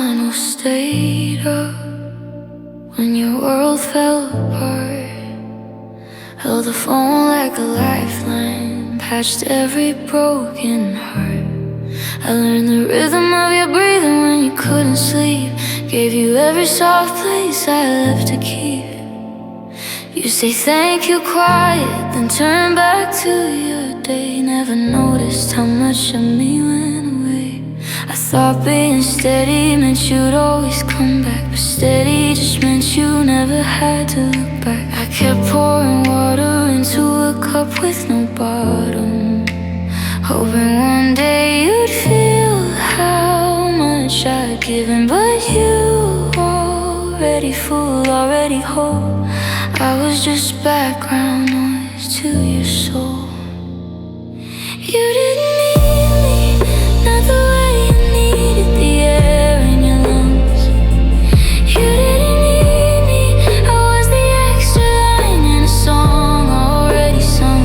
one who stayed up when your world fell apart, held the phone like a lifeline, patched every broken heart. I learned the rhythm of your breathing when you couldn't sleep, gave you every soft place I left to keep. You say thank you quiet, then turn back to your day. Never noticed how much of me went away. I thought being steady meant you'd always come back, but steady just meant you never had to look back. I kept pouring water into a cup with no bottom, hoping one day you'd feel how much I'd given. But you already full, already whole. I was just background noise to your soul. You didn't need me, not the way you needed the air in your lungs. You didn't need me, I was the extra line in a song already sung.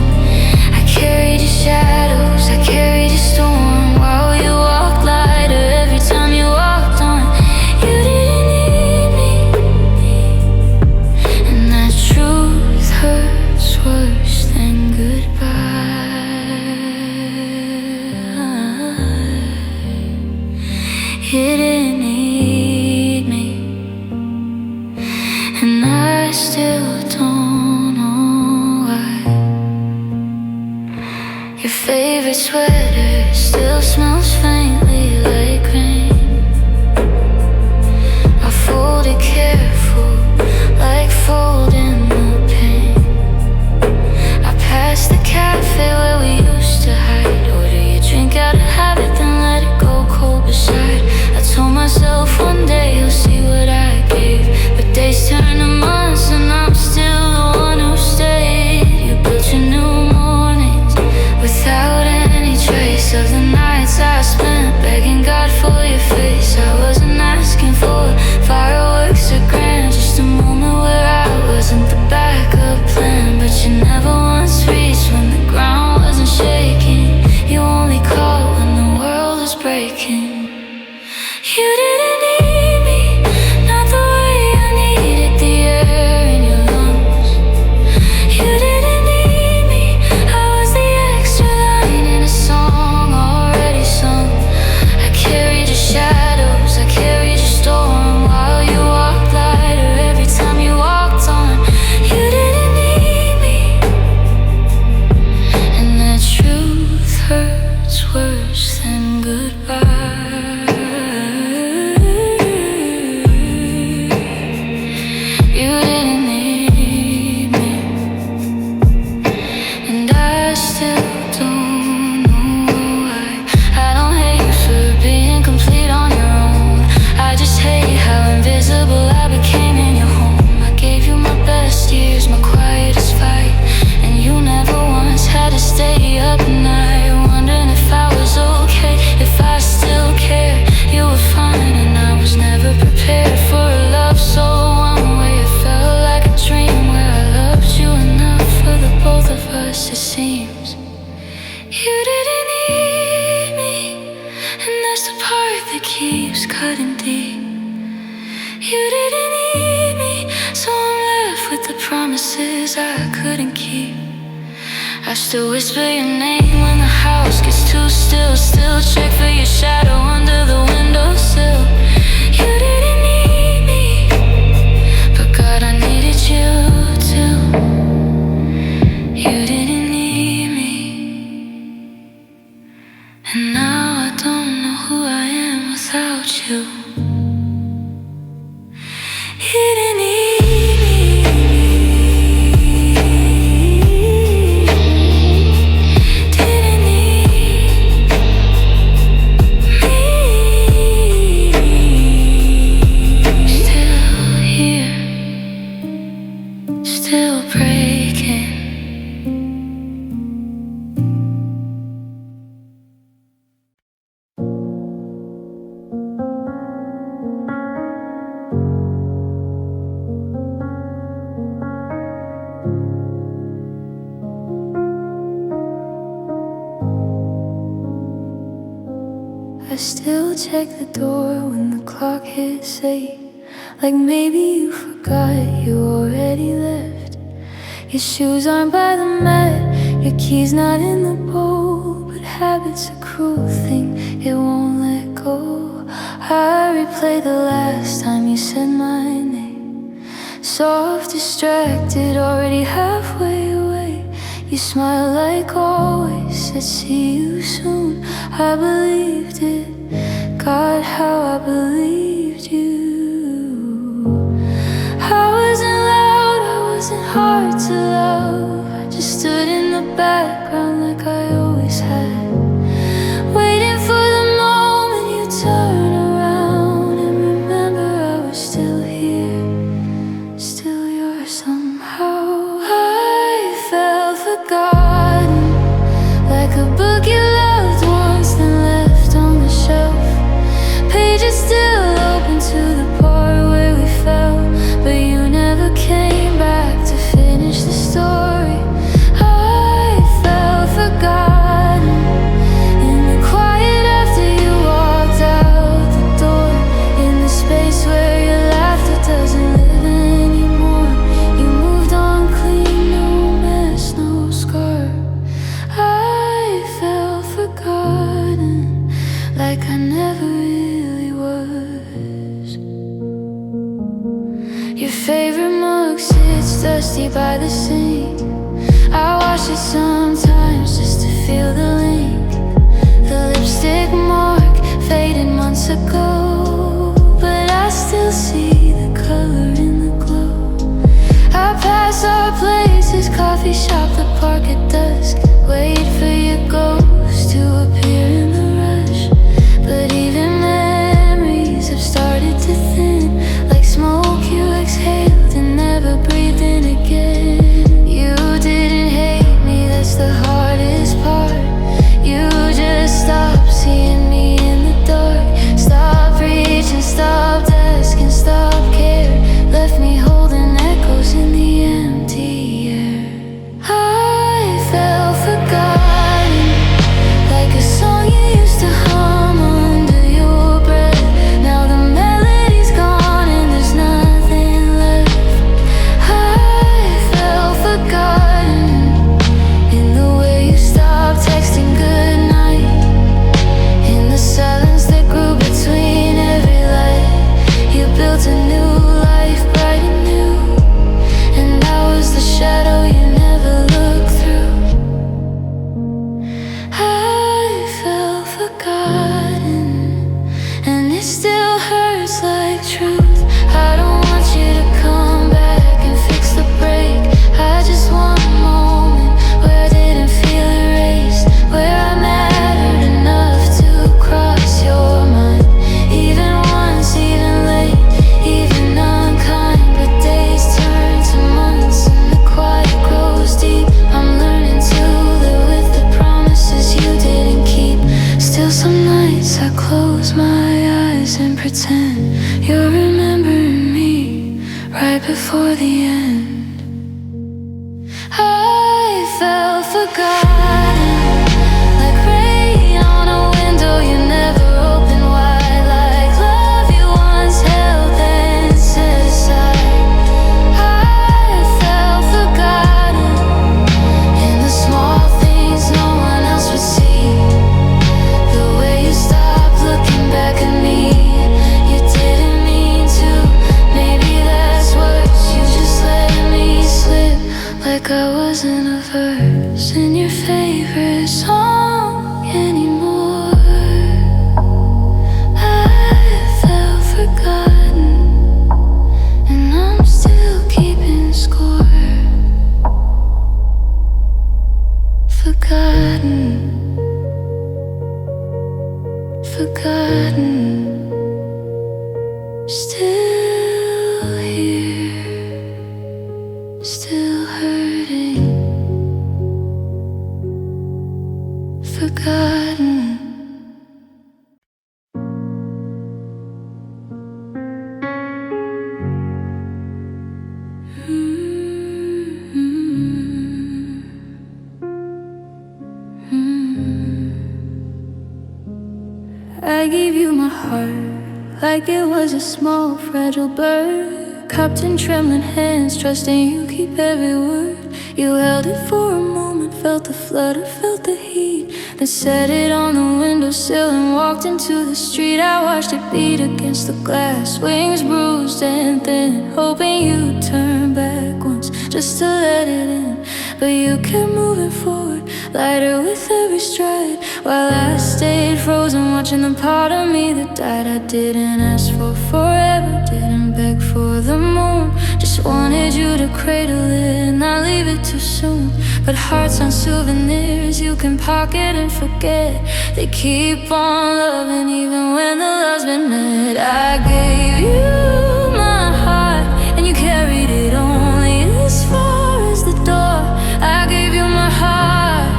I carried your shadows, I carried your storm, while you walked lighter every time you walked on. You didn't need me, and that truth hurts worse than goodbye. You didn't need me, and I still don't know why. Your favorite sweater still smells faintly like rain. I fold it careful, like folding the pain. I passed the cafe where we used to hide, order your drink out of habit, then let it go cold beside. I told myself one day you'll see what I gave, but days turn to months and I'm still the one who stayed. You built your new mornings without any trace of the nights I spent begging God for your face. I wasn't asking for fireworks or grand, just a moment where I wasn't the backup plan. But you never once reached when the ground wasn't shaking. You only called when the world was breaking. You didn't need me, not the way I needed the air in your lungs. You didn't need me, I was the extra line in a song already sung. I carried your shadows, I carried your storm, while you walked lighter every time you walked on. You didn't need me, and the truth hurts worse than goodbye. You didn't need me, and I still don't know why. I don't hate you for being complete on your own, I just hate how invisible I became in your home. I gave you my best years, my quietest fight, and you never once had to stay up at night wondering if I was okay, if I still cared. You were fine and I was never prepared for a love so one way. It felt like a dream where I loved you enough for the both of us, it seems. You didn't need me, and that's the part that keeps cutting deep. You didn't need me, so I'm left with the promises I couldn't keep. I still whisper your name when the house gets too still, still check for your shadow under the windowsill. You didn't need me, but God, I needed you too. You didn't need me, and now I don't know who I am without you. You didn't need me. Didn't need me. Still here, still breaking. I still check the door when the clock hits 8. Like maybe you forgot you already left. Your shoes aren't by the mat, your key's not in the bowl. But habit's a cruel thing, it won't let go. I replay the last time you said my name. Soft, distracted, already halfway away. You smile like always, said see you soon. I believed it, God, how I believed you. I wasn't loud, I wasn't hard to love. I just stood in the background like I always had, waiting for the moment you turn around and remember I was still here, still yours somehow. I felt forgotten, like a book you loved once then left on the shelf. Pages still open to the part where we fell, but you never came back to finish the story. I felt forgotten in the quiet after you walked out the door, in the space where your laughter doesn't live anymore. You moved on clean, no mess, no scar. I felt forgotten, like I never really was. Your favorite mug sits dusty by the sink. I wash it sometimes just to feel the link. The lipstick mark faded months ago, but I still see the color in the glow. I pass our places, coffee shop, the park at dusk. Wait for your ghost to appear in the rush. But even memories have started to thin, like smoke you exhaled and never breathed in again. You didn't hate me, that's the hardest part. You just stopped seeing me in the dark. Stopped reaching, stopped asking, stopped care. Left me holding echoes in the empty air. I felt forgotten, like a song you used to hum under your breath. Now the melody's gone and there's nothing left. I felt forgotten in the way you stopped texting goodnight, in the silence that grew between every light. You built a new life, bright and new, and I was the shadow you never looked through. I felt forgotten, and it still hurts like truth. I don't want you to come back and fix the break. I just want a moment where I didn't feel erased, where I mattered enough to cross your mind. Even once, even late, even unkind. But days turn to months and the quiet grows deep. I'm learning to live with the promises you didn't keep. Still some nights I close my eyes and pretend you're remembering me right before the end. I felt forgotten, like rain on a window you never opened wide, like love you once held then set aside. I felt forgotten in the small things no one else would see. The way you stopped looking back at me, you didn't mean to. Maybe that's worse, you just let me slip, like I wasn't a verse in your favorite heart like it was a small, fragile bird, cupped in trembling hands, trusting you keep every word. You held it for a moment, felt the flutter, felt the heat, then set it on the windowsill and walked into the street. I watched it beat against the glass, wings bruised and thin, hoping you'd turn back once just to let it in. But you kept moving forward, lighter with every stride, while I stayed frozen, watching the part of me that died. I didn't ask for forever, didn't beg for the moon, just wanted you to cradle it, not leave it too soon. But hearts aren't souvenirs you can pocket and forget. They keep on loving even when the love's been met. I gave you my heart and you carried it only as far as the door. I gave you my heart,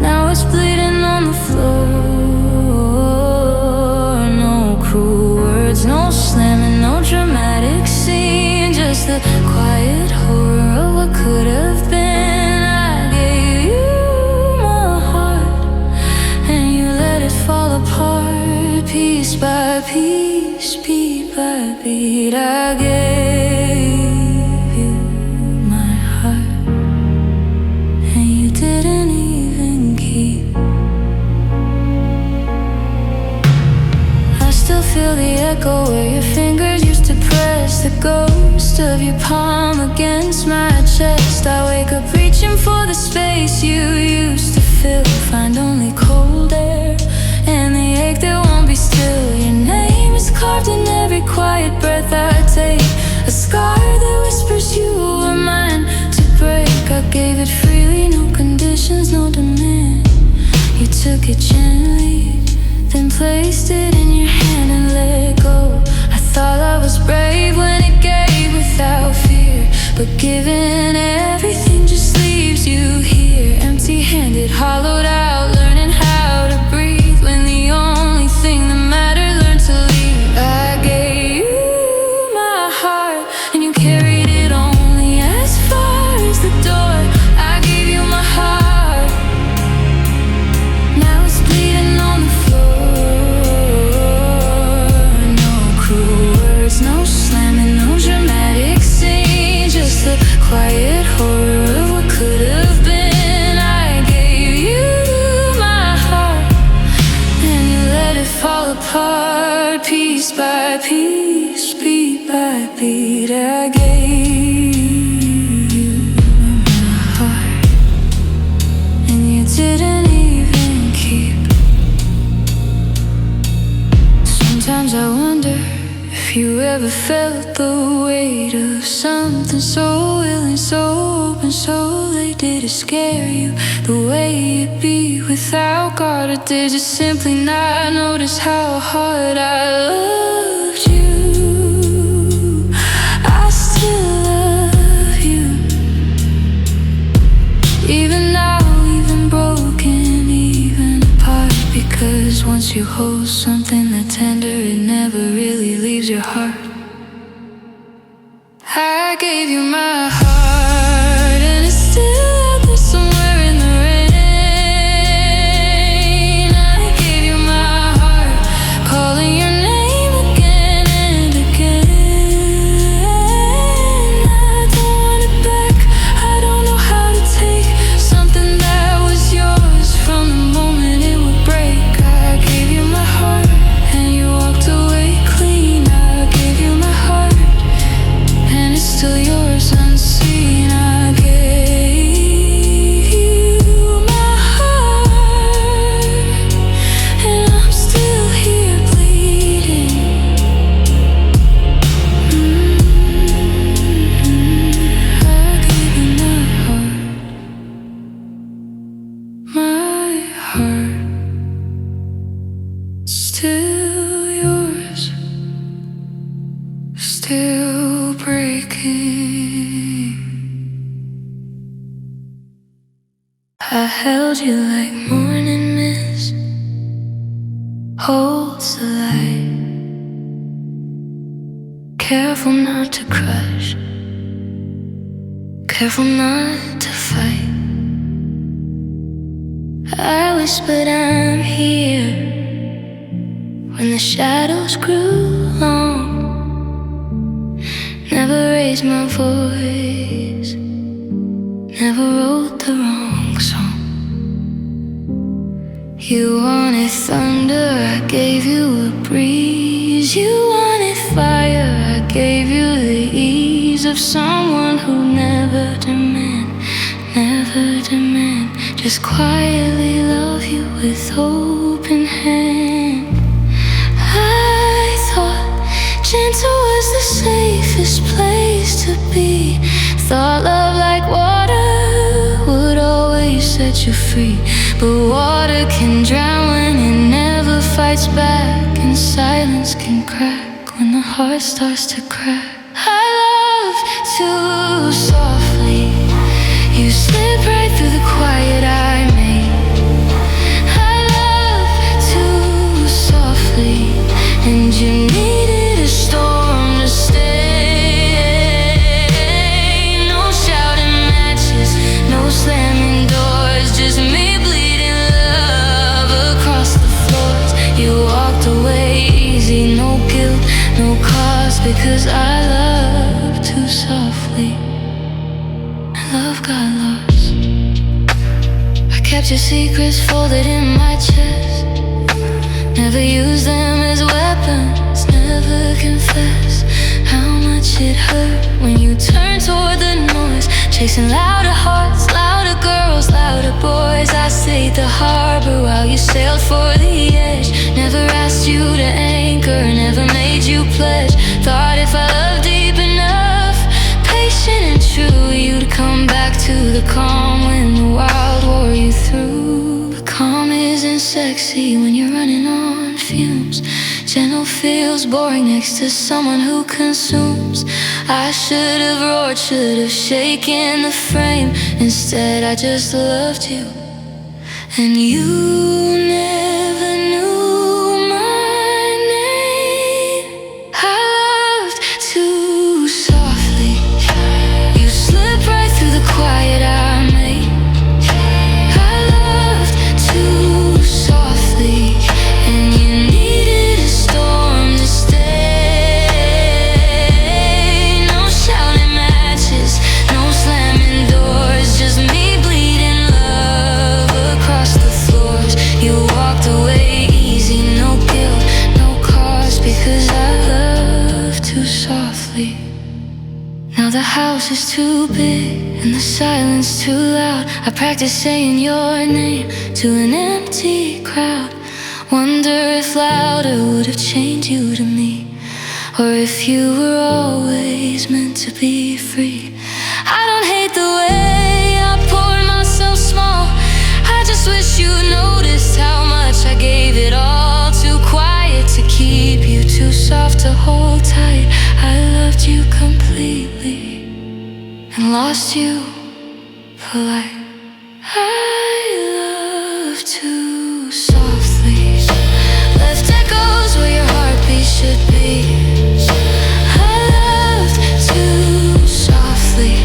now it's bleeding on the floor. No cruel words, no slamming, no dramatic scene, just the quiet horror of what could have been. I gave you my heart and you let it fall apart, piece by piece, beat by beat. I gave you my heart and you didn't even keep. I still feel the echo where your fingers used to press, the ghost of your palm against my chest. I wake up reaching for the space you used to fill, find only cold air and the ache that won't be still. Your name is carved in every quiet breath I take, a scar that whispers you were mine to break. I gave it freely, no conditions, no demand. You took it gently, then placed it in your hand and let go. I thought I was brave when it gave without fear, but giving everything just leaves you here, empty-handed, hollowed out, learning how to breathe when the only thing that mattered learned to leave. I gave you my heart and you carried it only as far as the door. I gave you my heart, now it's bleeding on the floor. No cruel words, no slamming, no dramatic scene, just the quiet horror of what could have been. I gave you my heart and you let it fall apart, piece by piece, beat by beat. I gave you my heart and you didn't even keep. Sometimes I wonder if you ever felt the weight of something so willing, so open, so late. Did it scare you the way it be without God, or did you simply not notice how hard I loved you? I still love you, even now, even broken, even apart. Because once you hold something that tender, it never really leaves your heart. I gave you my heart and it's still out there somewhere in the rain. I gave you my heart, calling your name again and again. I don't want it back, I don't know how to take something that was yours from the moment it would break. I gave you my heart and you walked away clean. I gave you my heart and it's still yours unseen. I gave you my heart and I'm still here bleeding. I gave you my heart, still yours, still breaking. I held you like morning mist holds the light, careful not to crush, careful not to fight. I whispered I'm here, when the shadows grew long. Never raised my voice, never wrote the wrong song. You wanted thunder, I gave you a breeze. You wanted fire, I gave you the ease of someone who never demand, just quietly love you with open hand. I thought gentle was the safest place to be. Thought love like water would always set you free. But water can drown when it never fights back, and silence can crack when the heart starts to crack. I love too softly. You slip right through the quiet I made. I love too softly, and you needed a storm to stay. No shouting matches, no slamming doors, just me bleeding love across the floors. You walked away easy, no guilt, no cause, because I love too softly. Love got lost. I kept your secrets folded in my chest. Never used them as weapons, never confessed how much it hurt when you turned toward the noise, chasing louder hearts, louder girls, louder boys. I stayed the harbor while you sailed for the edge. Never asked you to anchor, never made you pledge. Thought if I loved deep enough, patient and true, you'd come back to the calm when the wild wore you through. But calm isn't sexy when you're running on fumes. Gentle feels boring next to someone who consumes. I should have roared, should have shaken the frame. Instead I just loved you, and you never knew my name. I loved too softly. You slipped right through the quiet I made. I loved too softly, and you needed a storm to stay. No shouting matches, no slamming doors, just me bleeding love across the floors. You walked away easy, no guilt, no cause, because I love too softly. Now the house is too big and the silence too loud. I practice saying your name to an empty crowd. Wonder if louder would have changed you to me, or if you were always meant to be free. I don't hate the way I poured myself small. I just wish you noticed how much I gave it all. Too quiet to keep you, too soft to hold tight. I loved you completely and lost you polite. I love too softly. Left echoes where your heartbeat should be. I loved too softly.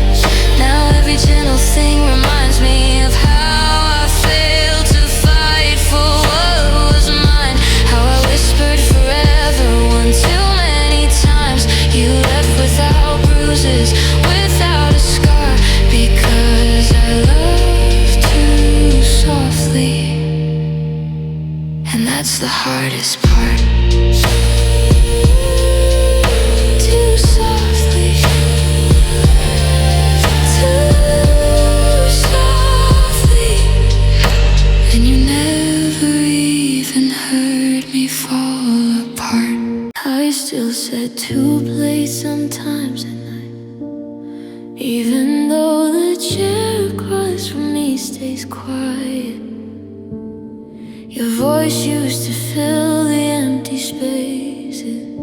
Now every gentle thing reminds me of how I failed to fight for what was mine. How I whispered forever one too many times. You left without bruises, without a scar, because I love too softly. And that's the hardest part. Too softly, too softly, and you never even heard me fall apart. I still said too late sometimes at night, even though the chair across from me stays quiet. Your voice used to fill the empty spaces.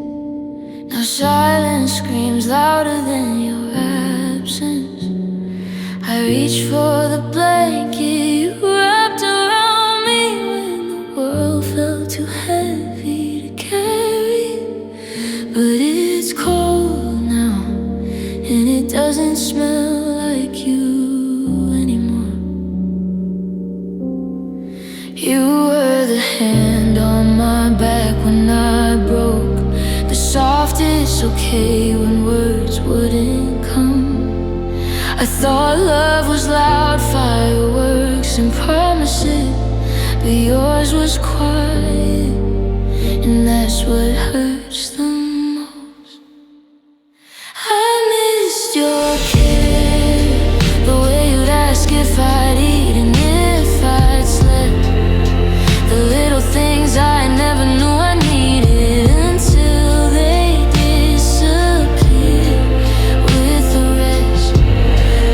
Now silence screams louder than your absence. I reach for the blanket you wrapped around me when the world felt too heavy to carry. But it's cold now, and it doesn't smell like you anymore. You were the hand on my back when I promise okay when words wouldn't come. I thought love was loud fireworks and promises, but yours was quiet, and that's what hurts the most. I missed your care, the way you'd ask if I'd eaten, if I'd slept, the little things I never knew I needed until they disappeared with the rest.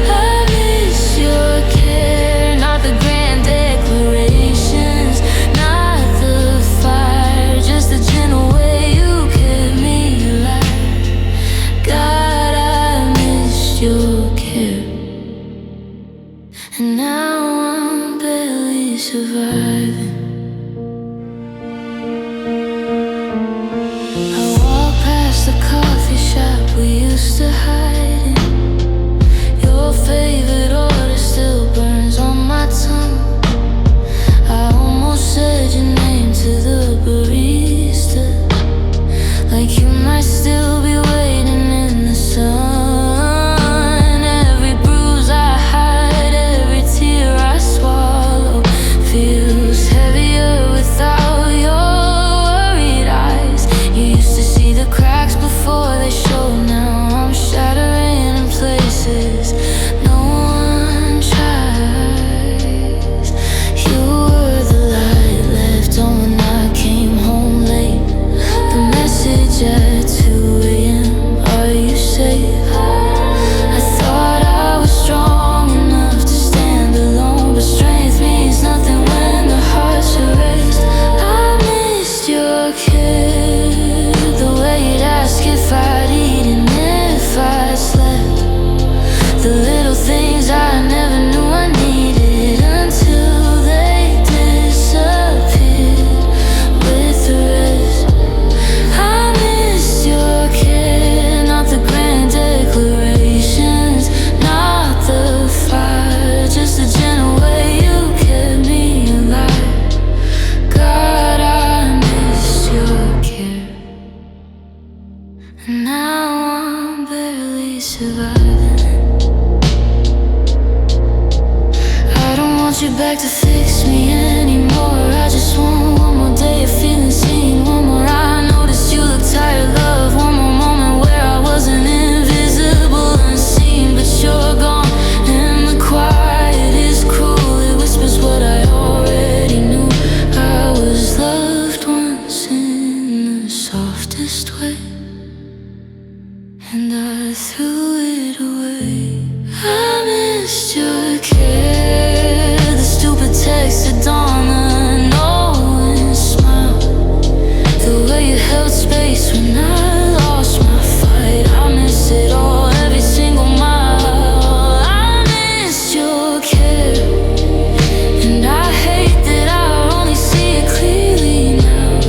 I miss your care, not the grand declarations, not the fire, just the gentle way you kept me alive. God, I missed your care, and now I'm barely surviving. I walk past the coffee shop we used to hide in. Your favorite order still burns on my tongue. I almost said your name to the barista, like you might still be waiting in the sun. Every bruise I hide, every tear I swallow feels heavier without your worried eyes. You used to see the cracks before they show. Now I'm shattering in places no one tries. You were the light left on when I came home late, the message at 2 a.m. Are you safe? I thought I was strong enough to stand alone, but strength means nothing when the heart's erased. I missed your care, the way you'd ask if I'd eaten, if I'd slept, the little things I never knew I needed until they disappeared with the rest. I missed your care, not the grand declarations, not the fire, just the gentle way you kept me alive. God, I missed your care, and now I'm barely surviving. I don't want you back to fix me anymore. I just want one more day of feeling seen. One more I noticed you look tired, love. One more moment where I wasn't invisible, unseen, but you're gone. And the quiet is cruel, it whispers what I already knew. I was loved once in the softest way, and I threw it away. I missed your care, the stupid text at dawn, the knowing smile, the way you held space when I lost my fight. I miss it all, every single mile. I missed your care, and I hate that I only see it clearly now,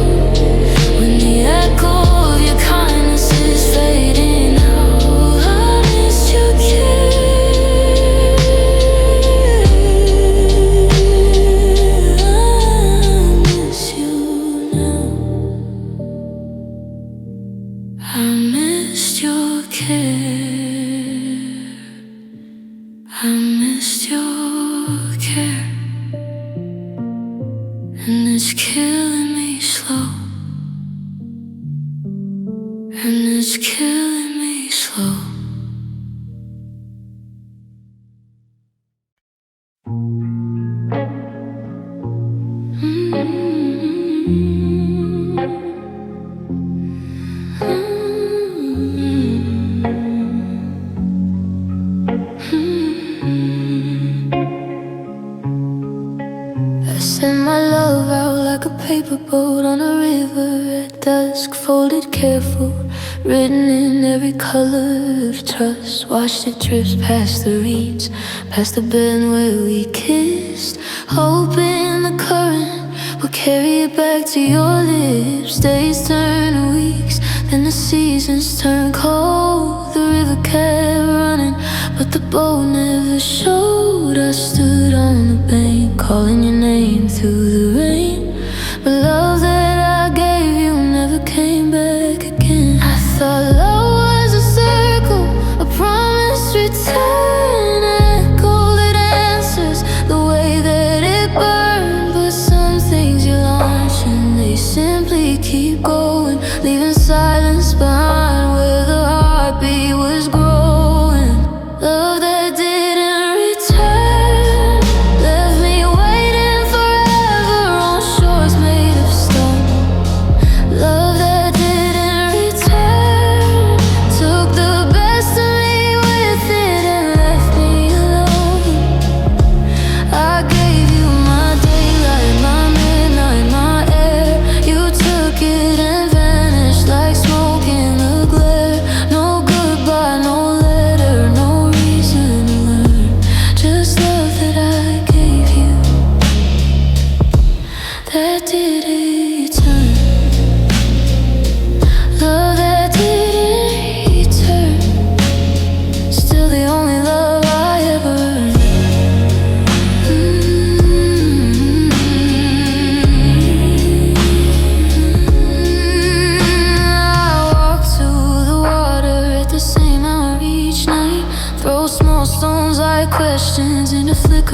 when the echo of your kindness is fading out. I missed your care, I miss you now. I missed your care, I missed your care, and it's killing me slow, and it's killing me slow. I send my love out like a paper boat on a river at dusk, folded careful, written in every color of trust. Watched it drift past the reeds, past the bend where we kissed, hoping the current will carry it back to your lips. Days turn to weeks, then the seasons turn cold. The river kept running, but the boat never showed. I stood on the bank, calling your name through the rain, but love that I gave you never came back again. I thought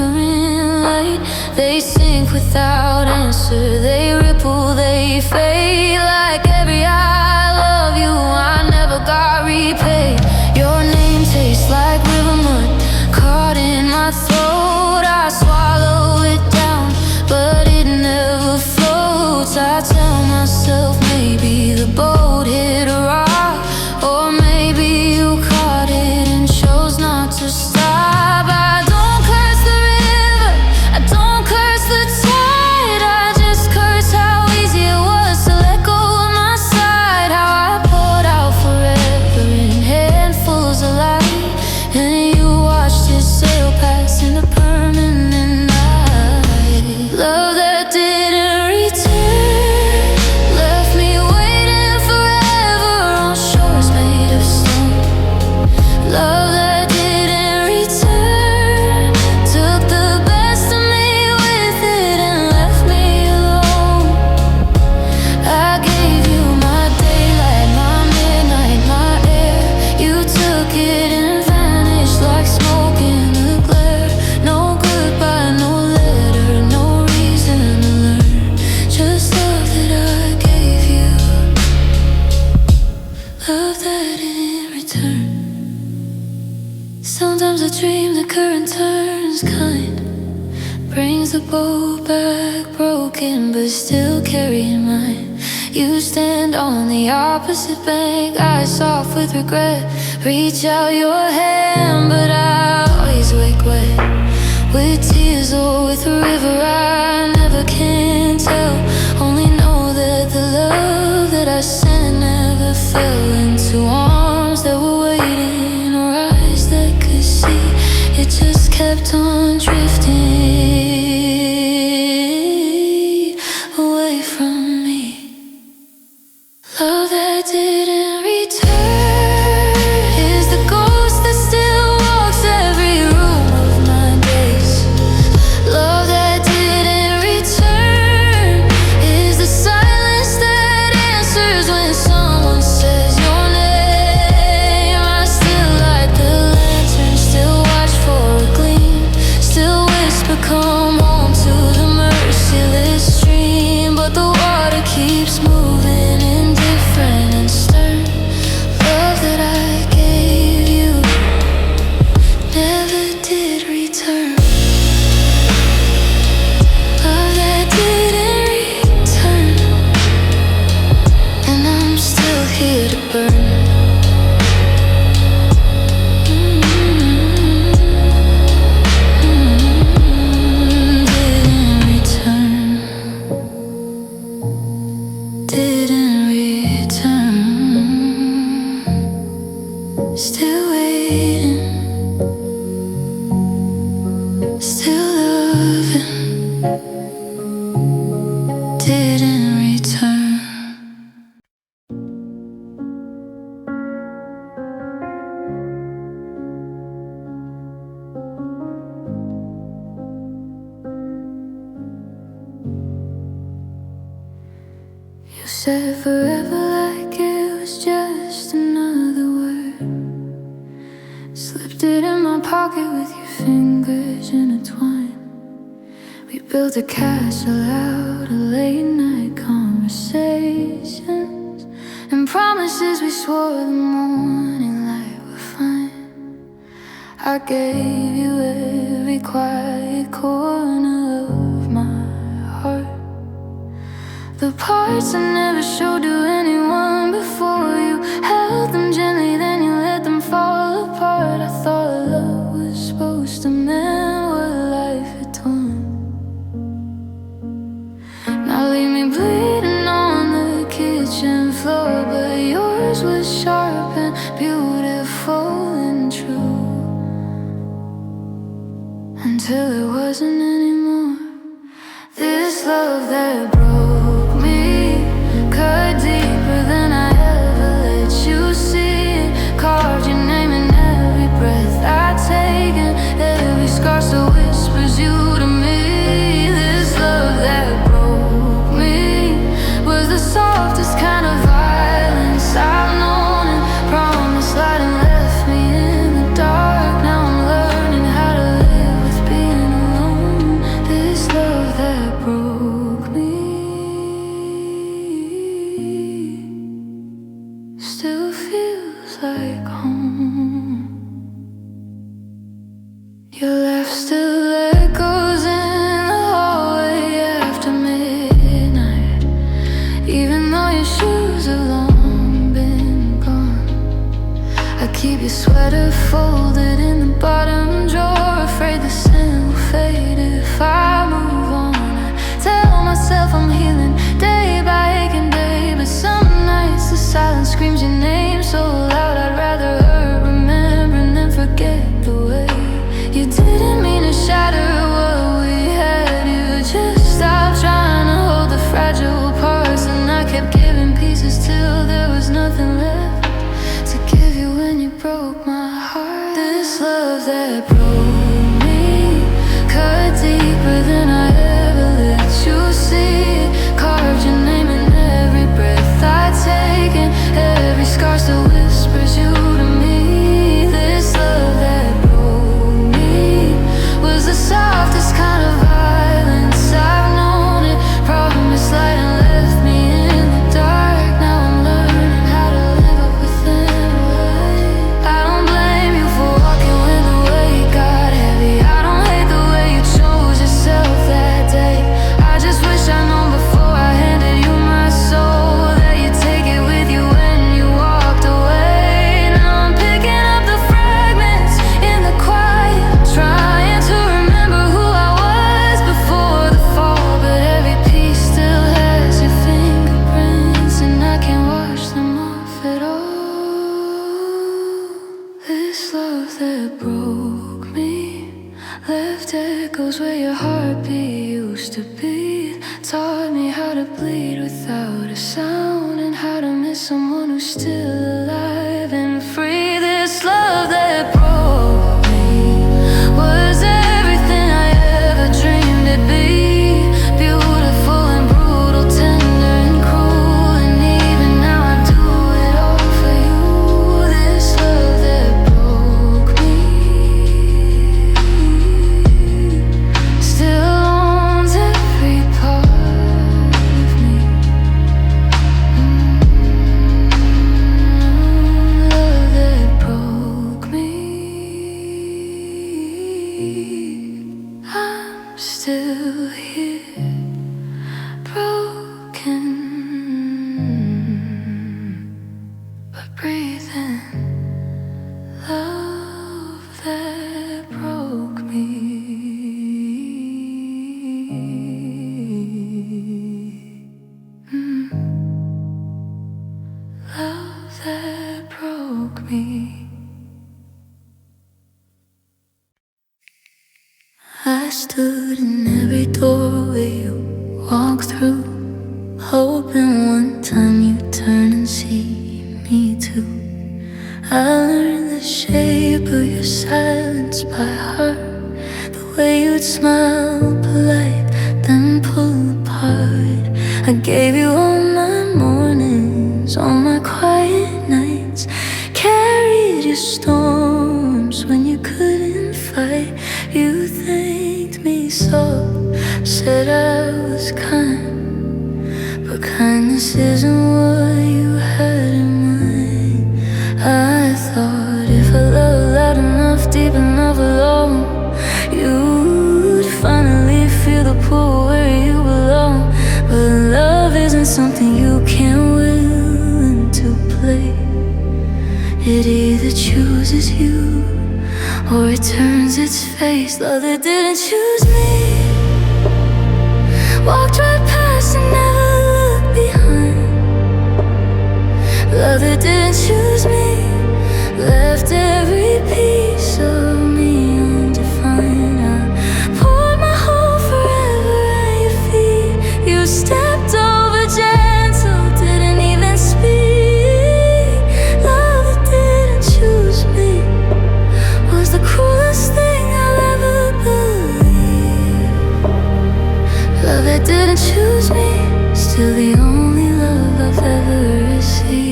flickering light. They sink without answer, they ripple, they fade. Like every I love you, I never got repaid. Your name tastes like river mud, caught in my throat. I swallow it down, but it never floats. I tell myself maybe the boat hit a rock, or maybe you caught it and chose not to stop. I don't curse the river, I don't curse the tide. I just curse how easy it was to let go of my side. How I poured out forever in handfuls of light, and you watched it sail past into permanent night. Love that didn't return left me waiting forever on shores made of stone. Love that didn't return took the best of me with it and left me alone. I gave you my daylight, my midnight, my air. You took it and vanished like smoke in the glare. No goodbye, no letter, no reason to learn. Just love that I gave you, love that in return. Sometimes I dream the current turns kind, brings the boat back broken but still carrying mine. You stand on the opposite bank, eyes soft with regret. Reach out your hand, but I always wake wet with tears or with a river. I never can tell, only know that the love that I sent never fell into arms that were waiting or eyes that could see. It just kept on drifting away from me. Love that didn't return is the ghost that still walks every room of my days. Love that didn't return is the silence that answers when someone says your name. I still light the lantern, still watch for a gleam, still whisper come home to the merciless stream. But the water keeps moving indifferent and stern. Love that I gave you never did return. Love that didn't return, and I'm still here to burn. Didn't return, didn't return. Still waiting, still loving. Didn't return. You said forever like it was just another word. Slipped it in my pocket with your fingers intertwined. We built a castle out of late night conversations and promises we swore the morning light would find. I gave you every quiet corner of my heart, the parts I never showed to anyone before. You held them gently, then you let them fall apart. I thought love was supposed to mend what life had torn. Now leave me bleeding on the kitchen floor, but yours was sharp and beautiful and true, until it wasn't anymore. This love that broke me cut deeper than I ever let you see it. Carved your name in every breath I take, and every scar still whispers you to me. This love that broke me was the softest kind of violence I've known, and promised light and left me in the dark. Now I'm learning how to live with being alone. like home. Your laugh still echoes in the hallway after midnight, even though your shoes have long been gone. I keep your sweater folded in the bottom drawer, afraid the scent will fade if I move on. I tell myself I'm healing day by aching day, but some nights the silence screams your name so loud I'd rather hurt remembering than forget the way you didn't mean to shatter what we had. You just stopped trying to hold the fragile parts, and I kept giving pieces till there was nothing left to give you when you broke my heart. This love that broke me cut deeper than I ever let you see it. Carved your name in every breath I take, and every scar still whispers you to me. This love that broke me was the softest kind of violence I've known. It promised light and left me in the dark. Now I'm learning how to live up within a light. I don't blame you for walking when the weight got heavy. I don't hate the way you chose yourself that day. I just wish I'd known before I handed you my soul that you'd take it with you when you walked away. Now I'm picking up the fragments in the quiet, trying to remember who I was before the fall, but every piece still has your fingerprints, and I can't wash them off at all. This love that broke me left echoes where your heartbeat used to beat, taught me how to bleed without a sound, and how to miss someone who's still alive and free. This love that broke me was everything I ever dreamed it'd be. Beautiful and brutal, tender and cruel, and even now I do it all for you. This love that broke me still owns every part of me. Love that broke me. I'm still here, broken, but breathing. Love that broke me. Love that broke me. I stood in every doorway you walk through, hoping one time you'd turn and see me too. I learned the shape of your silence by heart, the way you'd smile polite, then pull apart. I gave you all my mornings, all my quiet nights, carried your storms when you couldn't fight. You thanked me so, said I was kind, but kindness isn't what you had in mind. I thought if I loved loud enough, deep enough, alone, you'd finally feel the pull where you belong. But love isn't something you can will into play. It either chooses you or it turns its face. Love that didn't choose me walked right past and never looked behind. Love that didn't choose me left every piece of me undefined. I poured my whole forever at your feet. You stepped over gentle, didn't even speak. Love that didn't choose me was the cruelest thing I'll ever believe. Love that didn't choose me, still the only love I've ever received.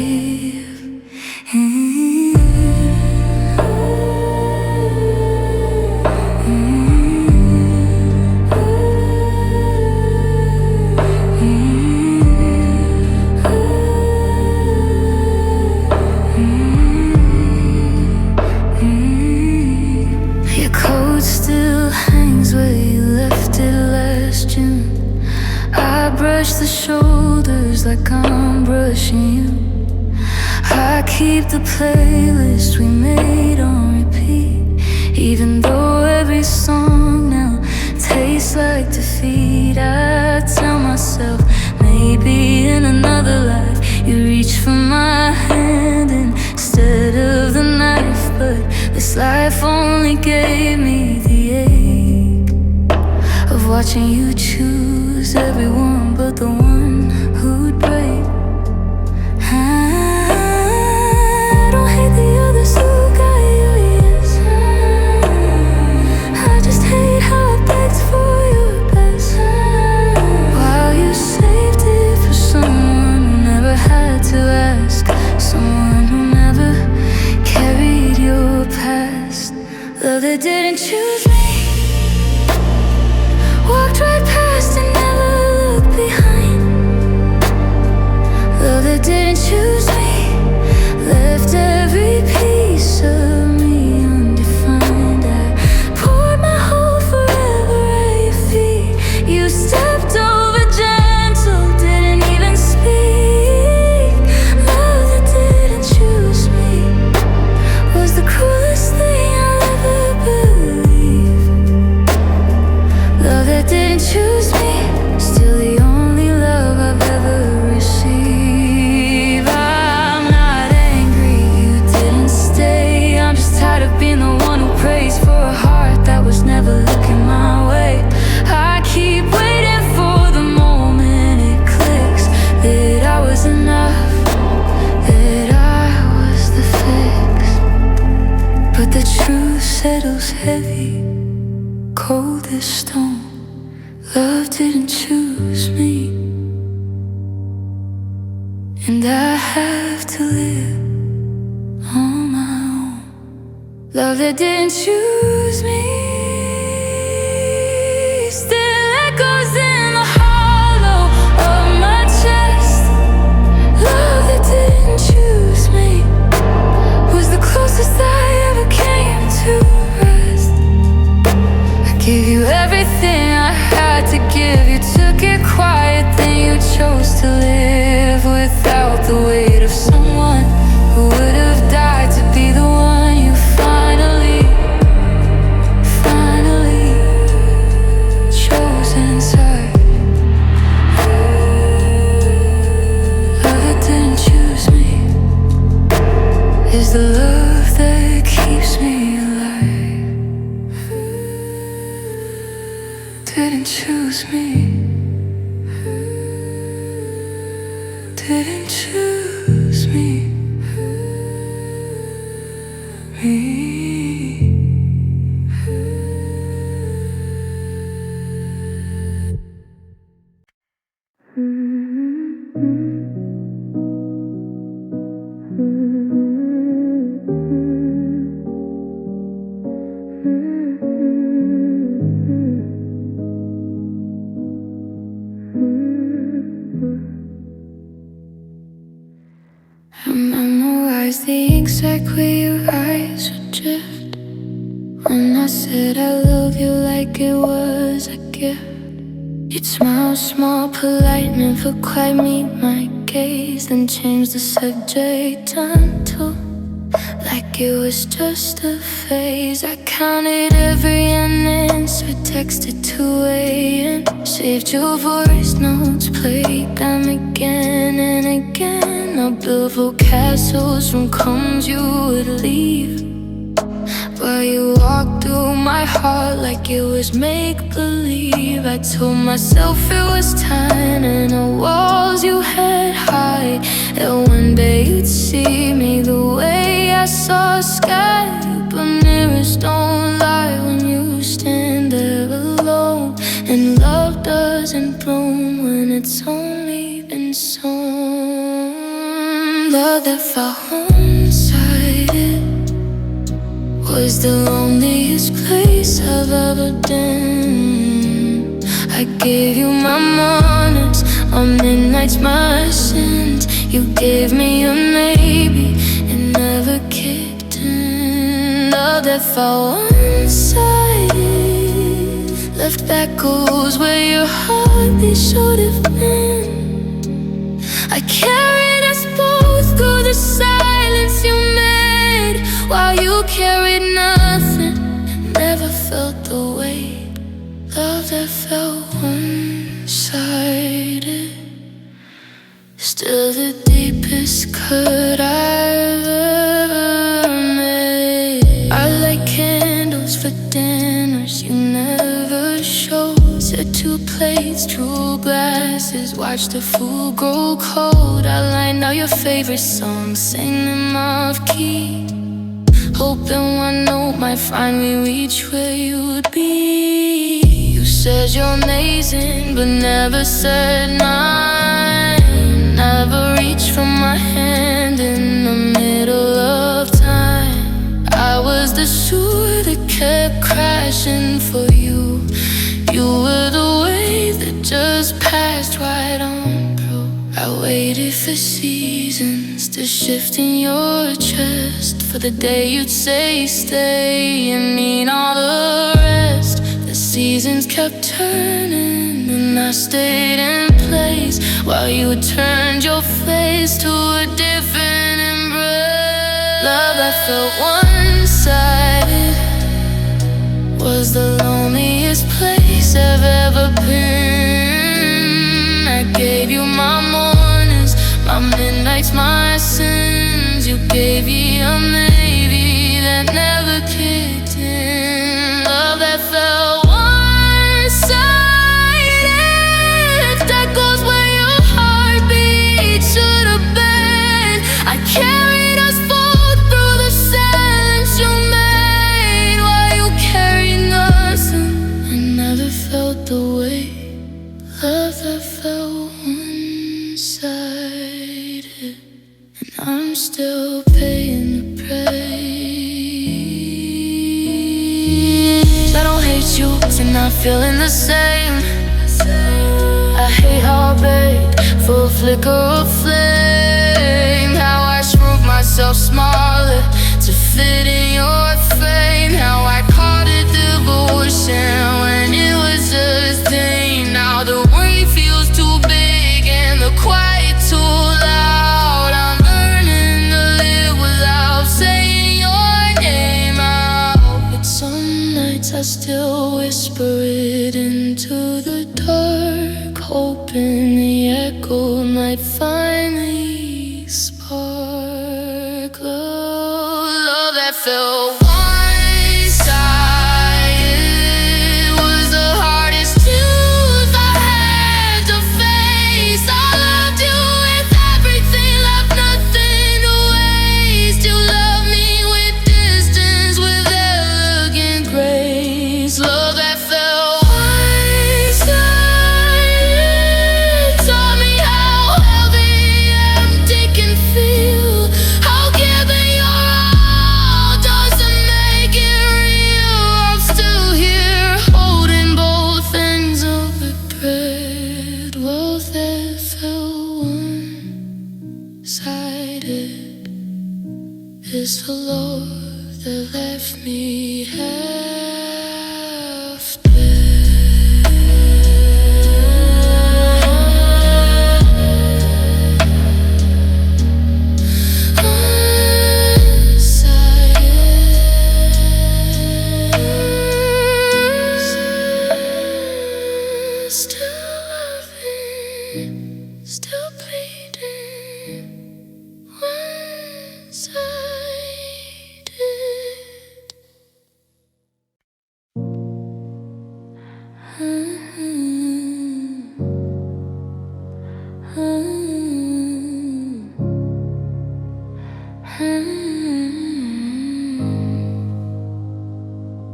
keep the playlist we made on repeat, even though every song now tastes like defeat. I tell myself maybe in another life you reach for my hand instead of the knife, but this life only gave me the ache of watching you choose everyone but the one who'd break. I don't hate the others who got you, yes. I just hate how I begged for your best, while you saved it for someone who never had to ask, someone who never carried your past. Love that didn't choose me, walked right past and never looked behind. Love that didn't choose me, left every piece of me undefined. I poured my whole forever at your feet. You stepped over gentle, didn't even speak. Love that didn't choose me was the cruelest thing I'll ever believe. Love that didn't choose me, still the only love I've ever received. I'm not angry you didn't stay, I'm just tired of being the one who prays for a heart that was never looking my way. I keep waiting for the moment it clicks, that I was enough, that I was the fix. But the truth settles heavy, cold as stone. Love didn't choose me, and I have to live on my own. Love that didn't choose me still echoes in the hollow of my chest. Love that didn't choose me was the closest I ever came to rest. I gave you everything I had to give, you took it quiet, then you chose to live without the weight of someone who would have died to be the one you finally chose inside. Love that didn't choose me is the love that keeps me alive. Didn't choose me, didn't choose me. I memorized the exact way your eyes would drift when I said I love you like it was a gift. You'd smile small, polite, never quite meet my gaze, then change the subject until like it was just a phase. I counted every unanswered text at 2 a.m. Saved your voice notes, played them again and again. I built full castles from crumbs you would leave, but you walked through my heart like it was make-believe. I told myself it was time and the walls you had high, that one day you'd see me the way I saw a sky. But mirrors don't lie when you stand there alone, and love doesn't bloom when it's only been sown. Love that felt one-sided was the loneliest place I've ever been. I gave you my mornings, my midnights, my sins. You gave me a maybe, it never kicked in. Love that felt one-sided left echoes where your heartbeat should have been. I carried us both through the silence you carried nothing, never felt the weight. Love that felt one-sided, still the deepest cut I've ever made. I light candles for dinners you never showed. Set 2 plates, true glasses, watch the food grow cold. I line out your favorite songs, sing them off key, hoping one note might finally reach where you would be. You said you're amazing, but never said mine. Never reached for my hand in the middle of time. I was the sewer that kept crashing for you. You were the wave that just passed right on through. I waited for seasons to shift in your chest, for the day you'd say stay and mean all the rest. The seasons kept turning and I stayed in place while you turned your face to a different embrace. Love that felt one-sided was the loneliest place I've ever been. I gave you my mornings, my midnights, my sins. You gave me a maybe that never kicked in. Love that felt one-sided, that goes where your heartbeat should have been. I carried us both through the silence you made while you carried nothing. I never felt the weight. Love that felt one-sided, and I'm still paying the price. I don't hate you, cause you're not feeling the same. I hate heartbreak for a flicker of flame. How I shrunk myself smaller to fit in your frame. How I called it devotion when it was just pain. Now the rain feels too big and the quiet too loud. I'm learning to live without saying your name out. But some nights I still whisper it into the dark, hoping the echo might finally spark. Love that felt one-sided was the hardest truth I had to face. I loved you with everything, left nothing to waste. You loved me with distance, with elegant grace. Love that felt one-sided taught me how heavy empty can feel, how giving your all doesn't make it real. I'm still here holding both ends of the bread. Well, that felt one-sided is the love that left me half dead. One-sided, still loving, still bleeding. One-sided.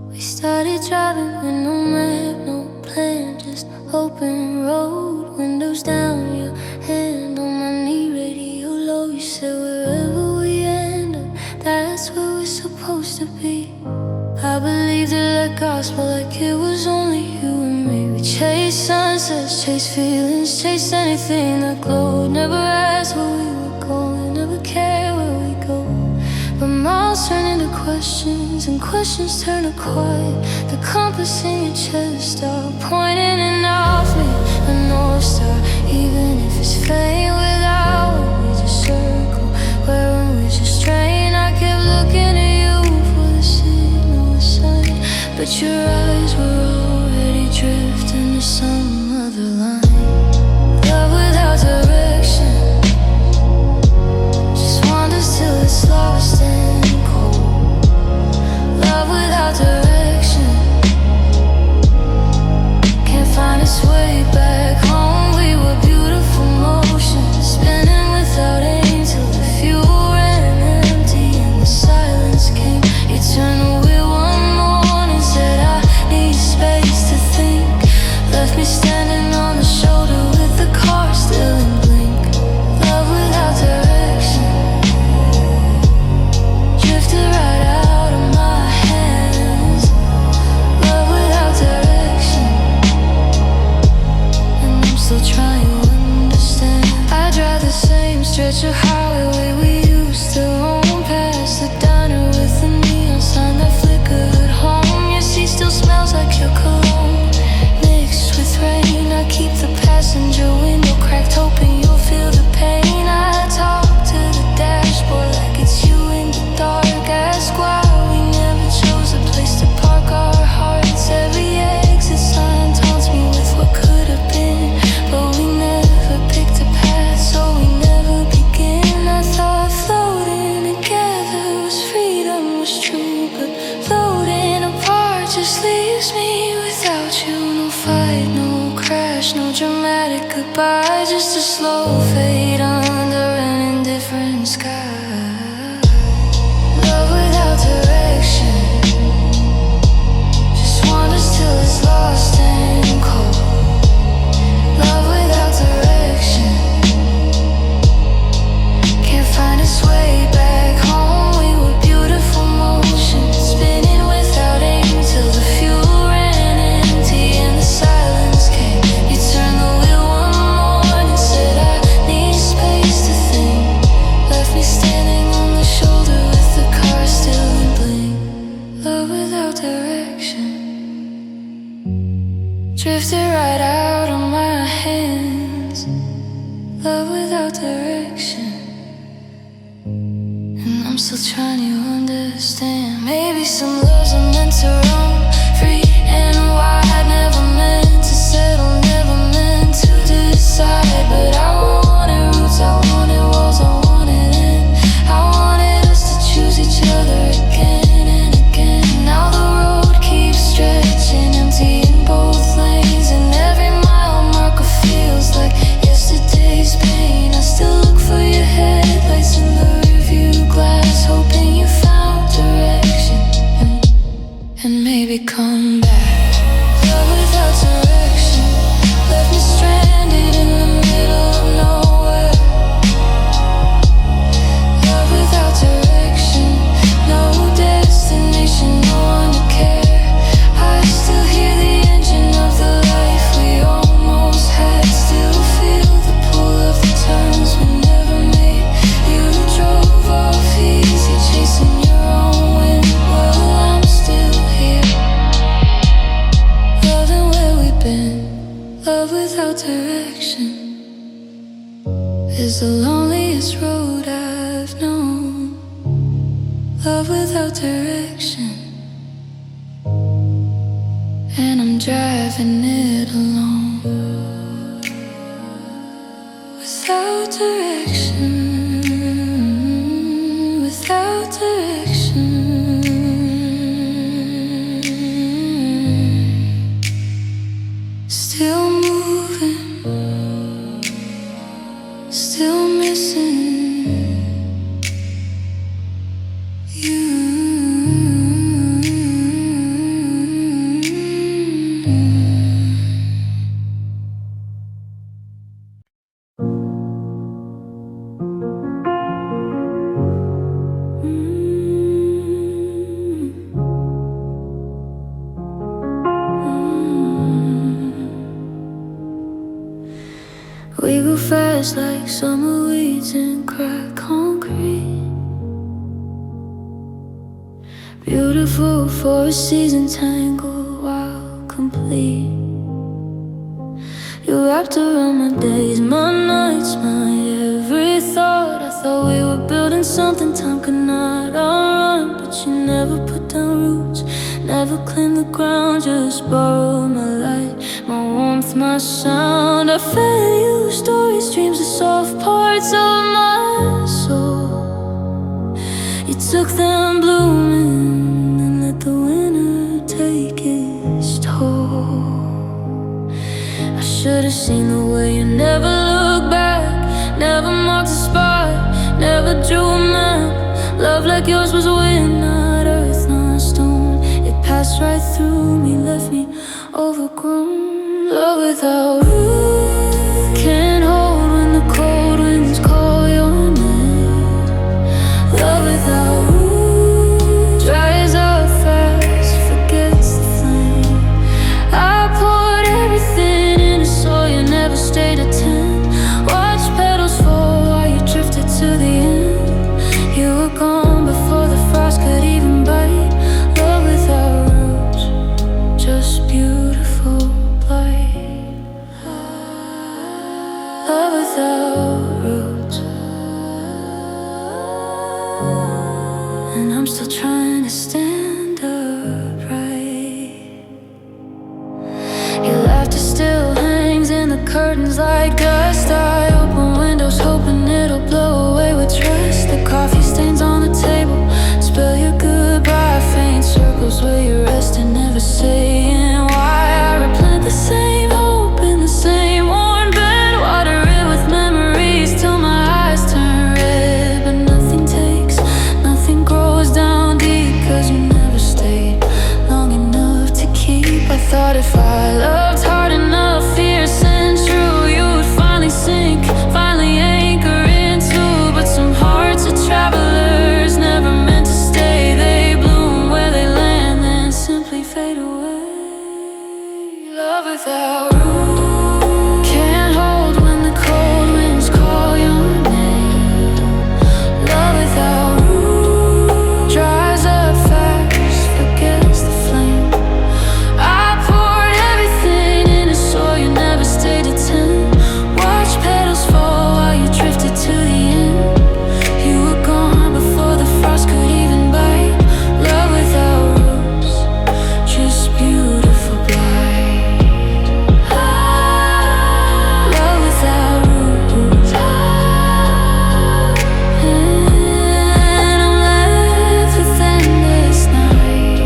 We started driving with no map, no plan, just open road, windows down, your hand on my knee, radio low. You said wherever we end up, that's where we're supposed to be. I believed it like gospel, like it was only you and me. We chased sunsets, chased feelings, chased anything that glowed. Never asked where we were going, never cared where we go. But miles turn into questions, and questions turn to quiet. The compass in your chest start pointing and off me, a North Star. Even if it's faint without, we just circle. Where we just strain, I kept looking at you for but your eyes were already drifting to some other line. Love without direction just wanders till it's lost and cold. Love without direction can't find its way back home. We were beautiful motions spinning without aim till the fuel ran empty and the silence came. You turned away one morning, said I need space to think. Left me standing on the shoulder with the car still in blink. Love without direction drifted right out of my hands. Love without direction, and I'm still trying to understand. I drive the same stretch of highway we used to roam past the diner with the neon sign that flickered home. Your seat still smells like your cologne mixed with rain. I keep the passenger window cracked, hoping you'll feel the pain. I talk to the dashboard like it's you in the dark. Ask why we never chose a place to park our hearts. Every exit sign taunts me with what could have been, but we never picked a path, so we never begin. I thought floating together was freedom, was true, but floating apart just leaves me without you. No fight, no crash, no dramatic goodbye, just a slow fade under an indifferent sky. Love without direction just wanders till it's lost and cold. Love without direction can't find its way back home. We were beautiful motions spinning without aim till the fuel ran empty and the silence came. You turned the wheel one morning, said I need space to think. Left me standing on the shoulder with the car still in blink. Love without direction drifted right out of my hands. Love without direction, and I'm still trying to understand. Maybe some loves are meant to roam free and wide, never meant to settle, never meant to decide. But I wanted roots, I wanted walls, I wanted in. I wanted us to choose each other again and again. Now the road keeps stretching empty in both lanes, and every mile marker feels like yesterday's pain. I still look for your headlights in the rearview glass, hoping you found direction and maybe come back. Love without direction left me stranded in the middle of nowhere. Love without direction, no destination, no one to care. I still hear the engine of the life we almost had, still feel the pull of the turns we never made. You drove off easy, chasing your own wind. Well, I'm still here, loving where we've been. Love without direction is the loneliest road I've known. Love without direction, and I'm driving it alone. Without direction, without direction, still moving, still missing you. We go fast like summer weeds and crack concrete. Beautiful for a season, tangled while complete. You wrapped around my days, my nights, my every thought. I thought we were building something time could not outrun, but you never put down roots, Never clean the ground, just borrow my light, my warmth, my sound. I fed you stories, dreams, the soft parts of my soul. You took them blooming and let the winter take its toll. I should've seen the way you never looked back, never marked a spot, never drew a map. Love like yours was wind, not earth, not stone. It passed right through me, left me overgrown. Love without roots, can't hold when the cold winds call your name. Love without roots dries up fast, forgets the flame. I poured everything in a soul, you never stayed a 10. Watch petals fall while you drifted to the end. You were gone before the frost could even bite. Love without roots, just beautiful blight. Love without roots, and I'm still trying to stand upright. Your laughter still hangs in the curtains like dust. I open windows hoping it'll blow away with trust. The coffee stains on the table, spell your goodbye. Faint circles where you're resting, never saying why. I replant the same hope in the same worn bed, water it with memories till my eyes turn red. But nothing takes, nothing grows down deep, cause you never stayed long enough to keep. I thought if I loved hard enough, fierce and true, you would finally sink, finally anchor into. But some hearts are travelers, never meant to stay. They bloom where they land, then simply fade away. Love without roots, can't hold when the cold winds call your name. Love without roots dries up fast, forgets the flame. I poured everything in a soul, you never stayed a 10. Watch petals fall while you drifted to the end. You were gone before the frost could even bite. Love without roots, just beautiful blight. Love without roots, and I'm left with endless night.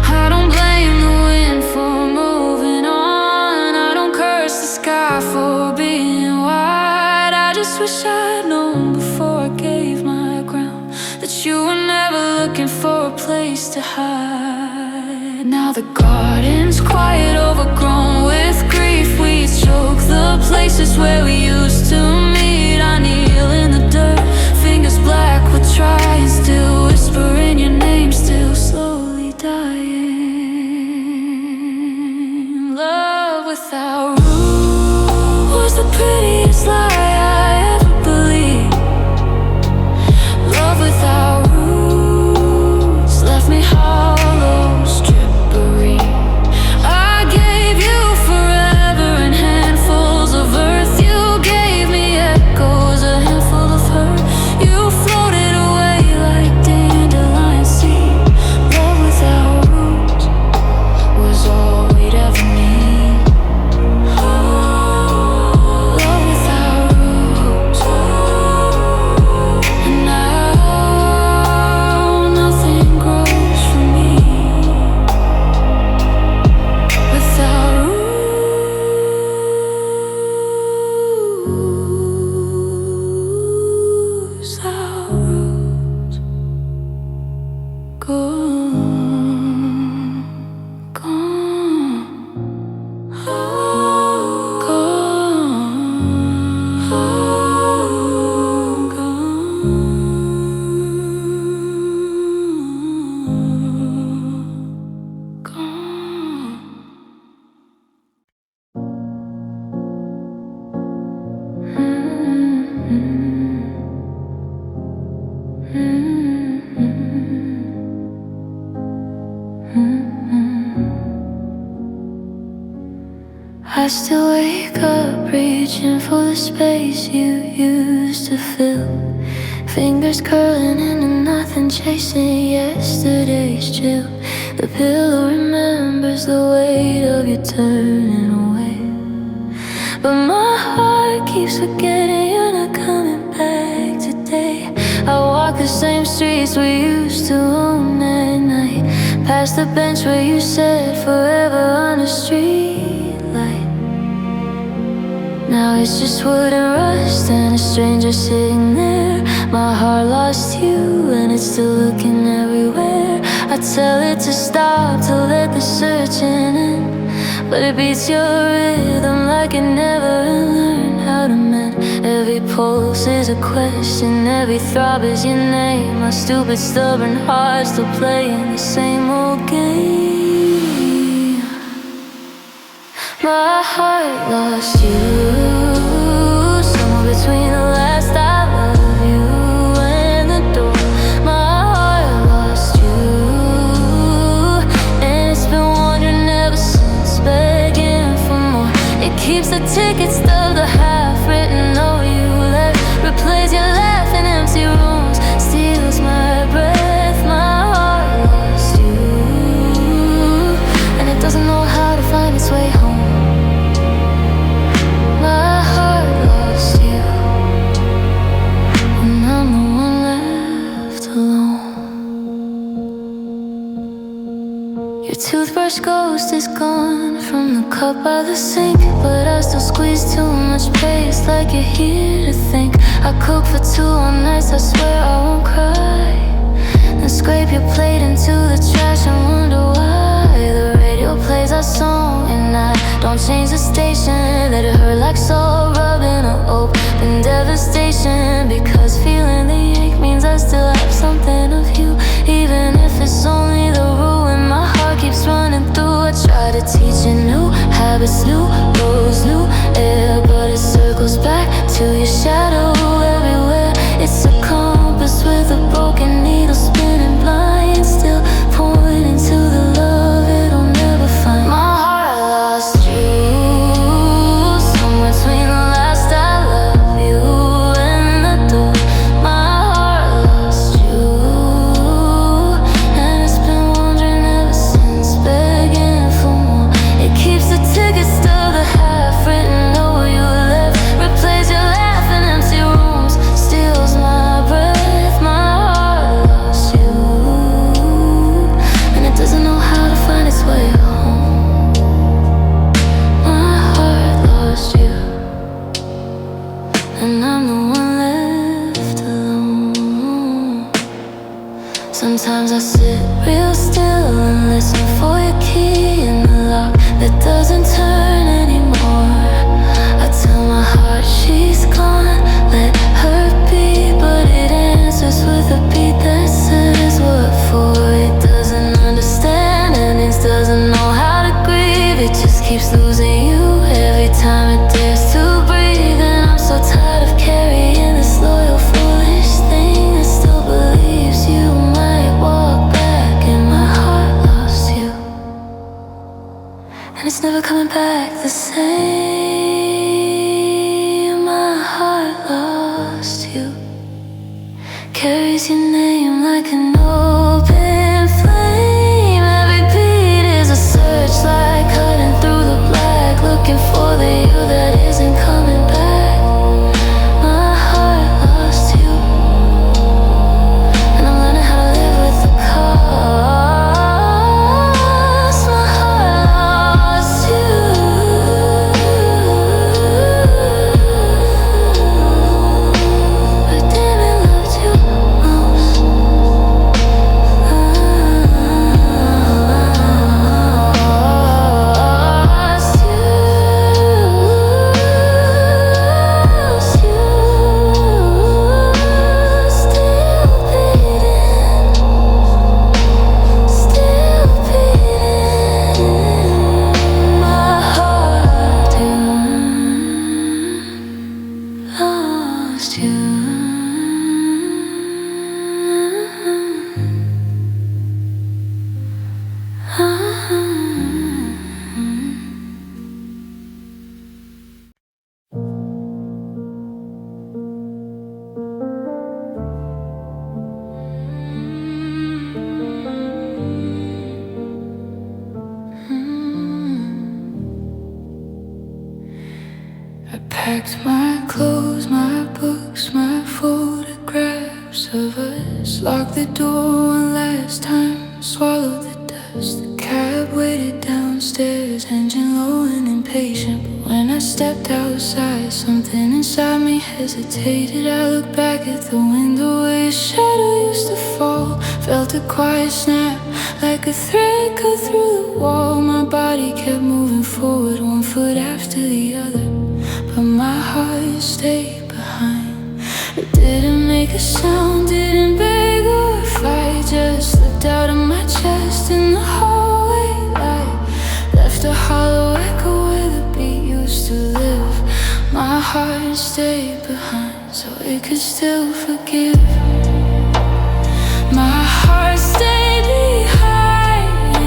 I don't blame the wind for moving on, I don't curse the sky for being wide. I just wish I'd known before I gave my ground that you were never looking for a place to hide. Now the garden's quiet, overgrown with grief. We choke the places where we used to meet. I kneel in the dirt, fingers black with trying, still whispering your name, still slowly dying. Love without roots was the prettiest lie I ever believed. Love without roots left me hollow, strippery. I gave you forever and handfuls of earth. You gave me echoes, a handful of hurt. You floated away like dandelion seed. Love without roots was all we'd ever need. Love without roots, and now nothing grows from me. Without roots, without roots, gone, gone, I still wake up reaching for the space you used to fill. Fingers curling into nothing, chasing yesterday's chill. The pillow remembers the weight of you turning away, but my heart keeps forgetting you're not coming back today. I walk the same streets we used to own at night, past the bench where you said forever on the street light. Now it's just wood and rust and a stranger sitting there. My heart lost you and it's still looking everywhere. I tell it to stop, to let the searching end, but it beats your rhythm like it never learned how to mend. Every pulse is a question, every throb is your name. My stupid stubborn heart still playing the same old game. My heart lost you somewhere between the last I love you and the door. My heart lost you, and it's been wandering ever since, begging for more. It keeps the tickets stubbed, the half-written note you left, replays your laugh in empty rooms, steals my breath. My heart lost you, and it doesn't know how to find its way home. My heart lost you, and I'm the one left alone. Your toothbrush ghost is gone from the cup by the sink, but I still squeeze too much paste like you're here to think. I cook for 2 on nights, I swear I won't cry, then scrape your plate into the trash and wonder why the radio plays our song and I don't change the station. Let it hurt like salt rubbing an open devastation, because feeling the ache means I still have something of you, even if it's only the ruin my heart keeps running through. I try to teach you new habits, new roads, new air, but it circles back to your shadow everywhere. It's a compass with a broken needle spinning blind, still pointing to the love it'll never find. My heart lost you somewhere between the last I love you and the door. My heart lost you, and it's been wandering ever since, begging for more. It keeps the tickets still, the half-written note you left, replays your laugh in empty rooms, steals my breath. My heart lost you, and it doesn't know how to find its way home. My heart lost you, and I'm the one left alone. Sometimes I sit real still and listen for your key in the lock that doesn't turn anymore. I tell my heart she's gone, let her be, but it answers with a beat that says what for. It doesn't understand and it doesn't know how to grieve. It just keeps losing you every time it dares to breathe, and I'm so tired of carrying this loyal foolish thing that still believes you might walk back. And my heart lost you, and it's never coming back the same. My heart lost you, carries your name like an open flame. Every beat is a searchlight cutting through the black, looking for the you that isn't coming back. My heart lost you, and I'm learning how to live with the cost. My heart lost you, but damn it, loved you most. Lost you. packed my clothes, my books, my photographs of us. Locked the door one last time, swallowed the dust. The cab waited downstairs, engine low and impatient. But when I stepped outside, something inside me hesitated. I looked back at the window where your shadow used to fall. Felt a quiet snap, like a thread cut through the wall. My body kept moving forward, one foot after the other, but my heart stayed behind. It didn't make a sound, didn't beg or fight, just slipped out of my chest in the hallway light. Left a hollow echo where the beat used to live. My heart stayed behind so it could still forgive. My heart stayed behind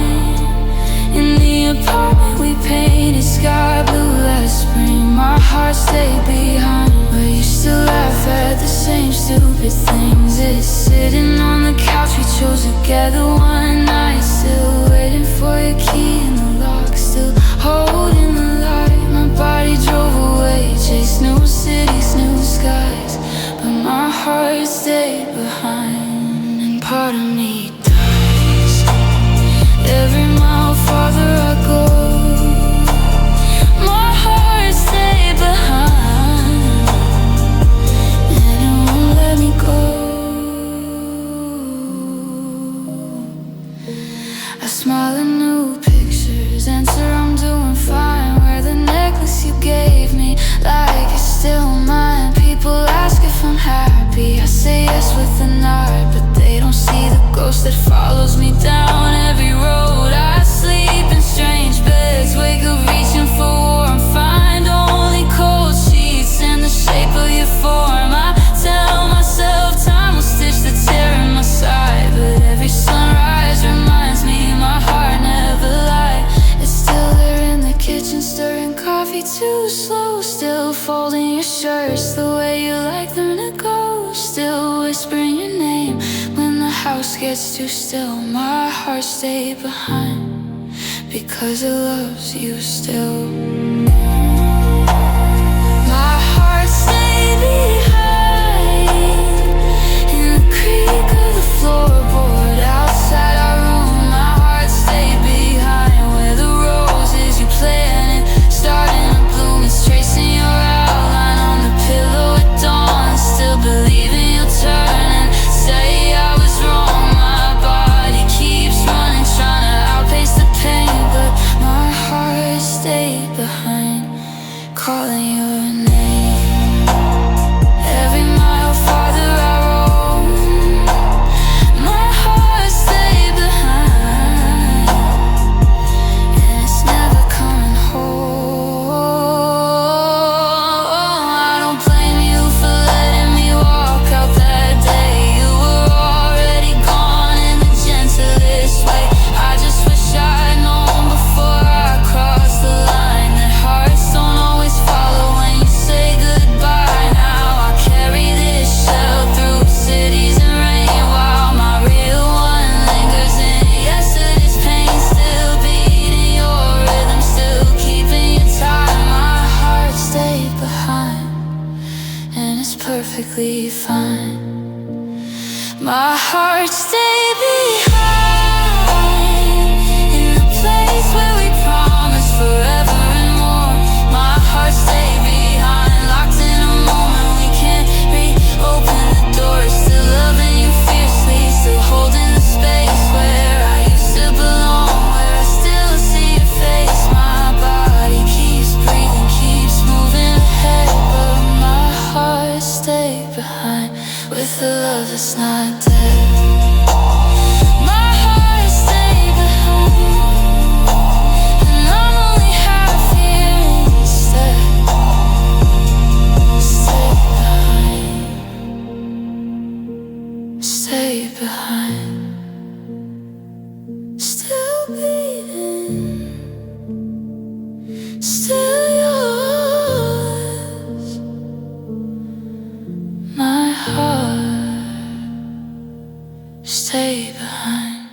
in the apartment we painted sky blue last spring. My heart stayed behind where you still laugh at the same stupid things. It's sitting on the couch we chose together one night, still waiting for your key in the lock, still holding the light. My body drove away, chased new cities, new skies, but my heart stayed behind. And part of me dies every mile farther I go. My heart stayed behind and it won't let me go. I smile at new pictures, answer I'm doing fine. Wear the necklace you gave me like it's still mine. People ask if I'm happy, I say yes with a nod, but they don't see the ghost that follows me down every road. I sleep in strange beds, wake up reaching for warmth, find only cold sheets in the shape of your form. I tell myself time will stitch the tear in my side, but every sunrise reminds me my heart never lied. It's still there in the kitchen, stirring coffee too slow, still folding your shirts the way you like them to go, still whispering your name when the house gets too still. My heart stayed behind because it loves you still. My heart stayed behind in the creak of the floorboard outside our room. My heart stayed behind where the roses you planted starting to bloom. It's tracing your outline on the pillow at dawn, still believing you'll turn and say I was wrong. My body keeps running, trying to outpace the pain, but my heart stayed behind, calling your name. Every mile farther I roam, my heart stayed behind, and it's never coming home. I don't blame you for letting me walk out that day. You were already gone in the gentlest way. I just wish I'd known before I crossed the line that hearts don't always follow when you say goodbye. Now I carry this shell through cities and rain while my real one lingers in yesterday's pain, still beating your rhythm, still keeping your time. My heart stayed behind and it's perfectly fine. My heart stayed behind in the place where we promised forever and more. My heart stayed behind, locked in a moment we can't reopen the door. Still loving you fiercely, still holding the space where I used to belong, where I still see your face. My body keeps breathing, keeps moving ahead, but my heart stayed behind with a love that's not dead. My heart stayed behind, and I'm only half here instead. Stay behind, stay behind, still beating, still yours. My heart stay behind.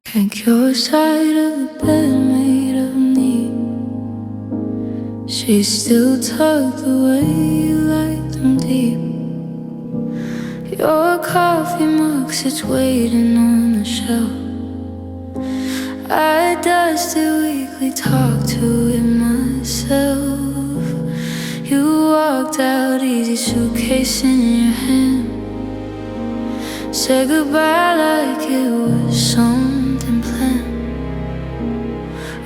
Take your side of the bed made of need. She's still tucked away, you like them deep. Your coffee mug sits waiting on the shelf. I dust it weekly, talk to it myself. You walked out easy, suitcase in your hand. Said goodbye like it was something planned.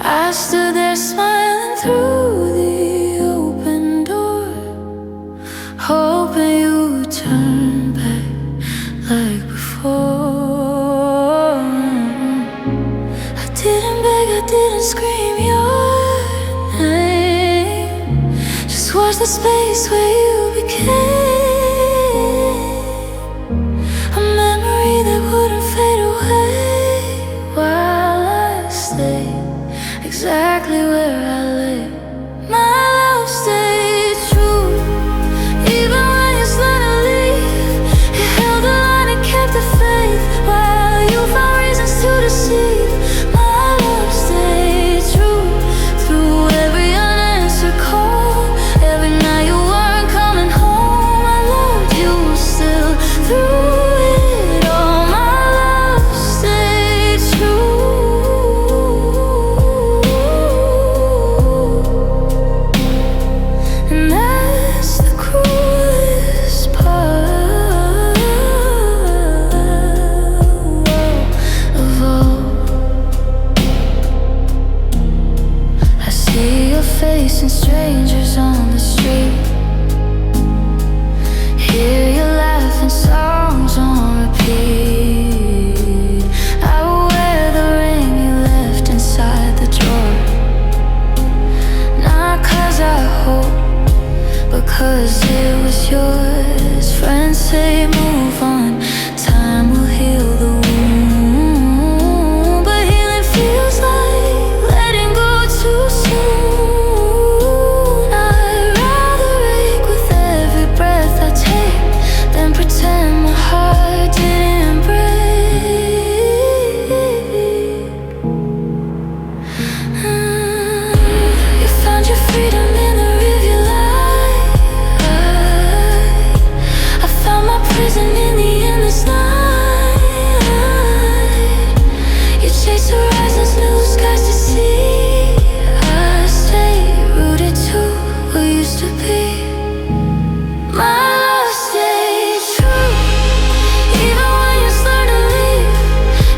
I stood there smiling through the open door, hoping you would turn back like before. I didn't beg, I didn't scream your name, just watch the space where you became a memory that wouldn't fade away while I stayed exactly where I lay. My love stayed true, even when you started to leave. It held the line and kept the faith while you found reasons to deceive. My love stayed true through every unanswered call. Every night you weren't coming home, I loved you still through it all. My love stayed true. And that's the cruelest part of all. I see your face and strangers on the street, hear you laughing, songs on repeat. I wear the ring you left inside the drawer, not 'cause I hope, because it was yours. Friends say move on, time will heal the wound, but healing feels like letting go too soon. I'd rather ache with every breath I take than pretend my heart didn't break. You found your freedom in the river light. I found my prison in the endless night. You chased horizons, new skies to see. I stay rooted to what used to be. My love stayed true, even when you started to leave.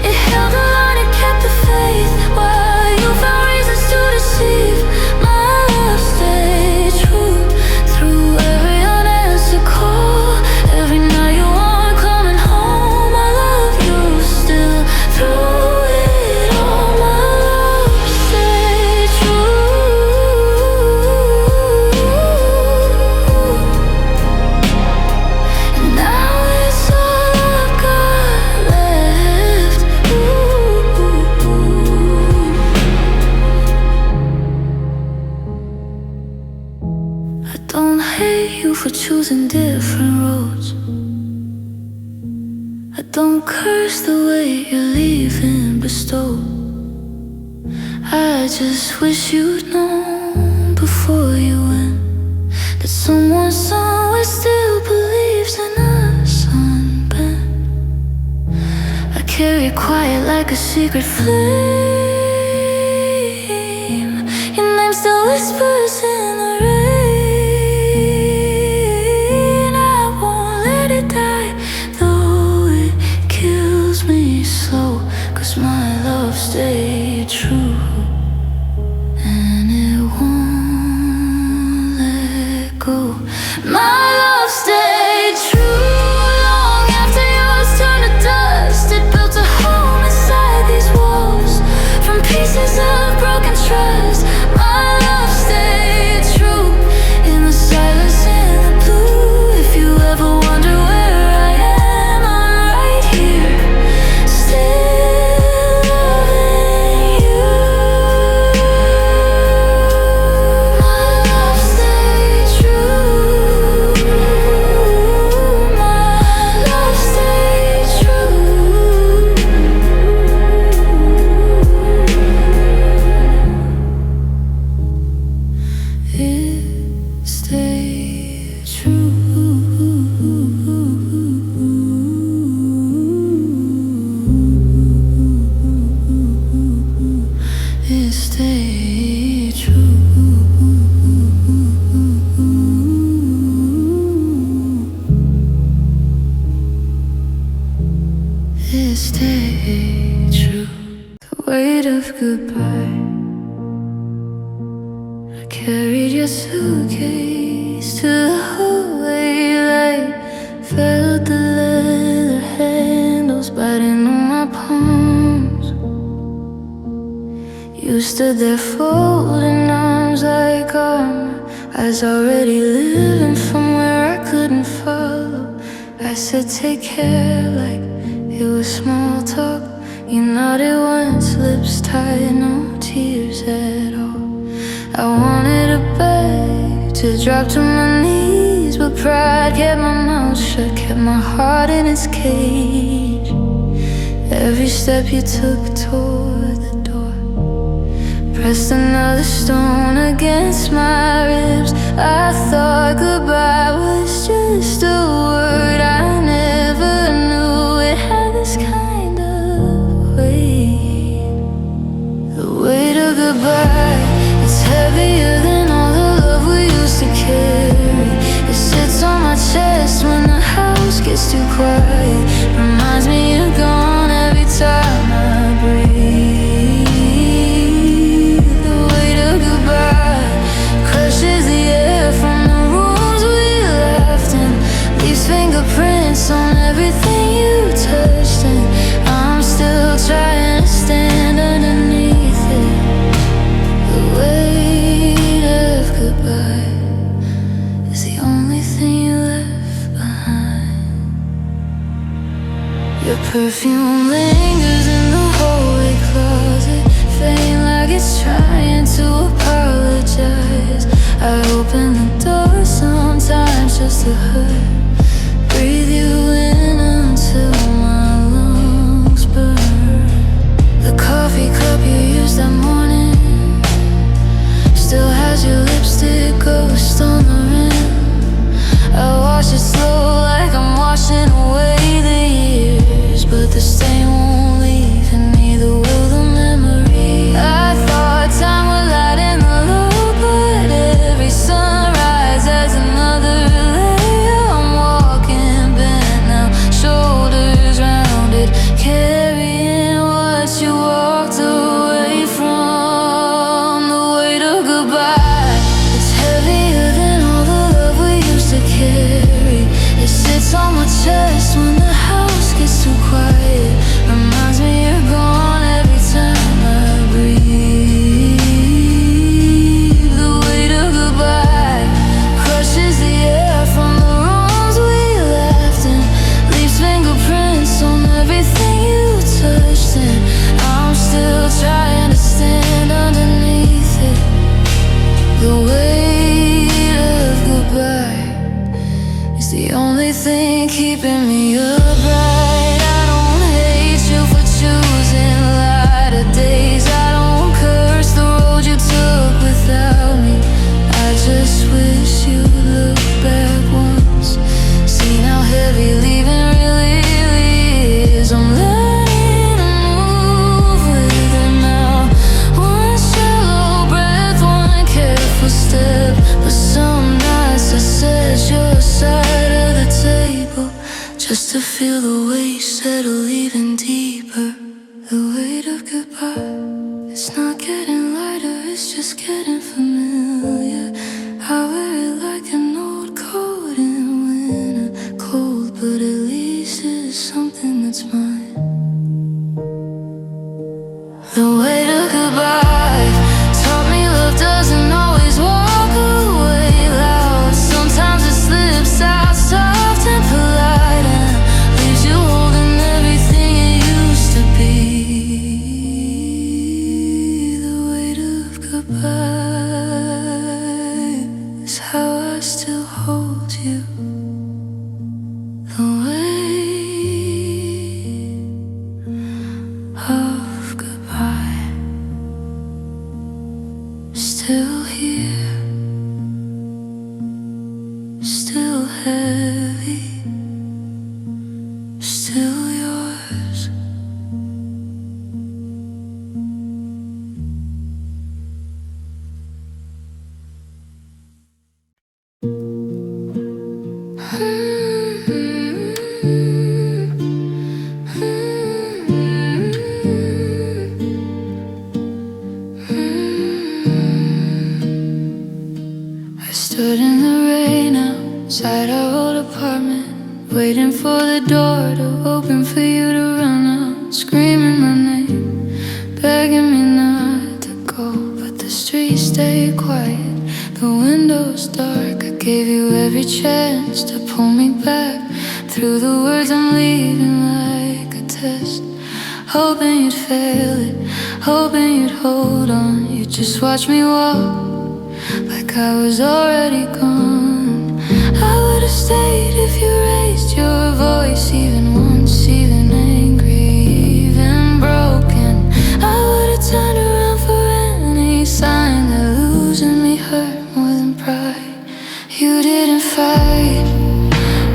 It held the line and kept the faith while you found reasons to deceive. My love stayed true through every unanswered call. Every night you weren't coming home, I love you still through it all. My love stayed true. And now it's all I've got left. I don't hate you for choosing different roads. I don't curse the way you're leaving bestowed. I just wish you'd known before you went that someone somewhere still believes in us unbent. I carry it quiet like a secret flame. Your name still whispers in the rain. I won't let it die, though it kills me slow, 'cause my love stayed true, and it won't let go. My love stayed true long after yours turned to dust. It built a home inside these walls from pieces of broken trust. My love stayed is stay true. The weight of goodbye. I carried your suitcase to the hallway light. Felt the leather handles biting on my palms. You stood there folding arms like armor, eyes already living somewhere I couldn't follow. I said take care like it was small talk. You nodded once, lips tight, no tears at all. I wanted to beg, to drop to my knees, but pride kept my mouth shut, kept my heart in its cage. Every step you took toward the door pressed another stone against my ribs. I thought goodbye was just a word. I never knew it had this kind of weight. The weight of goodbye, it's heavier than all the love we used to carry. It sits on my chest when the house gets too quiet. Reminds me you're gone every time I breathe. The weight of goodbye crushes the air from the rooms we left in, leaves fingerprints on everything you touched, and I'm still trying to stand underneath it. The weight of goodbye is the only thing you left behind. Your perfume lingers in the hallway closet, faint like it's trying to apologize. I open the door sometimes just to hurt, breathe you in until my lungs burn. The coffee cup you used that morning still has your lipstick ghost on the rim. I wash it slow like I'm washing away the years, but the stain won't leave, and neither will the memory. I thought time would lighten the load, but every sunrise has another layer. I'm walking bent now, shoulders rounded, carrying what you walked away from. The weight of goodbye, it's heavier than all the love we used to carry. It sits on my chest when the house gets too quiet. Reminds me you're gone every time I breathe. The weight of goodbye crushes the air from the rooms we left in, leaves fingerprints on everything you touched, and I'm still trying to stand underneath it. The weight of goodbye is the only thing keeping me upright. I don't hate you for choosing lighter days. I don't curse the road you took without me. I just wish you'd look back once, seen how heavy leaving really is. I'm learning to move with it now. One shallow breath, one careful step, but some nights I set your side of the table just to feel the weight settle even deeper. The weight of goodbye, it's not getting lighter, it's just getting familiar. I wear it like an old coat in winter cold, but at least it's something that's mine. The weight of goodbye taught me love doesn't always walk away loud. Sometimes it slips out soft and polite, and leaves you holding everything it used to be. The weight of goodbye is how I still hold you. The weight of goodbye, still here, still heavy, still yours. the door to open for you to run out, screaming my name, begging me not to go. But the streets stay quiet, the window's dark. I gave you every chance to pull me back through the words I'm leaving like a test, hoping you'd fail it, hoping you'd hold on. You just watch me walk like I was already gone. I would've stayed if you raised your voice even once, even angry, even broken. I would've turned around for any sign that losing me hurt more than pride. You didn't fight,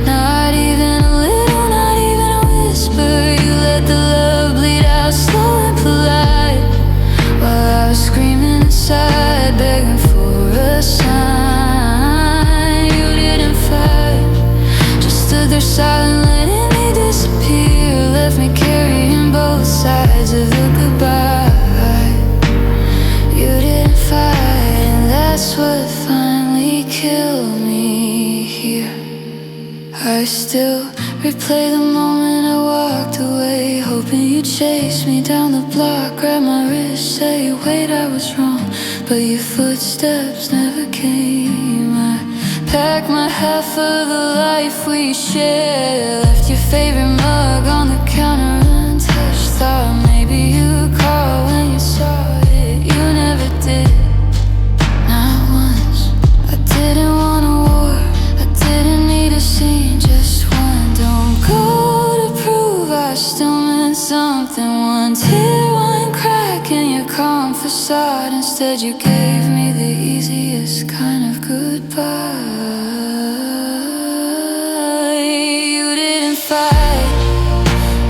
not even a little, not even a whisper. You let the love bleed out slow and polite, while I was screaming inside, begging for a sign. You didn't fight, just stood there silent, letting me disappear. Left me carrying both sides of the goodbye. You didn't fight, and that's what finally killed me here. I still replay the moment I walked away, hoping you'd chase me down the block, grab my wrist, say, wait, I was wrong. But your footsteps never came. I packed my half of the life we shared, left your favorite mug on the counter untouched. Thought maybe you'd call when you saw it. You never did, not once. I didn't want a war, I didn't need a scene, just one. Don't go to prove I still meant something. One tear, one crack in your calm facade. Instead you gave me the easiest kind of goodbye. You didn't fight,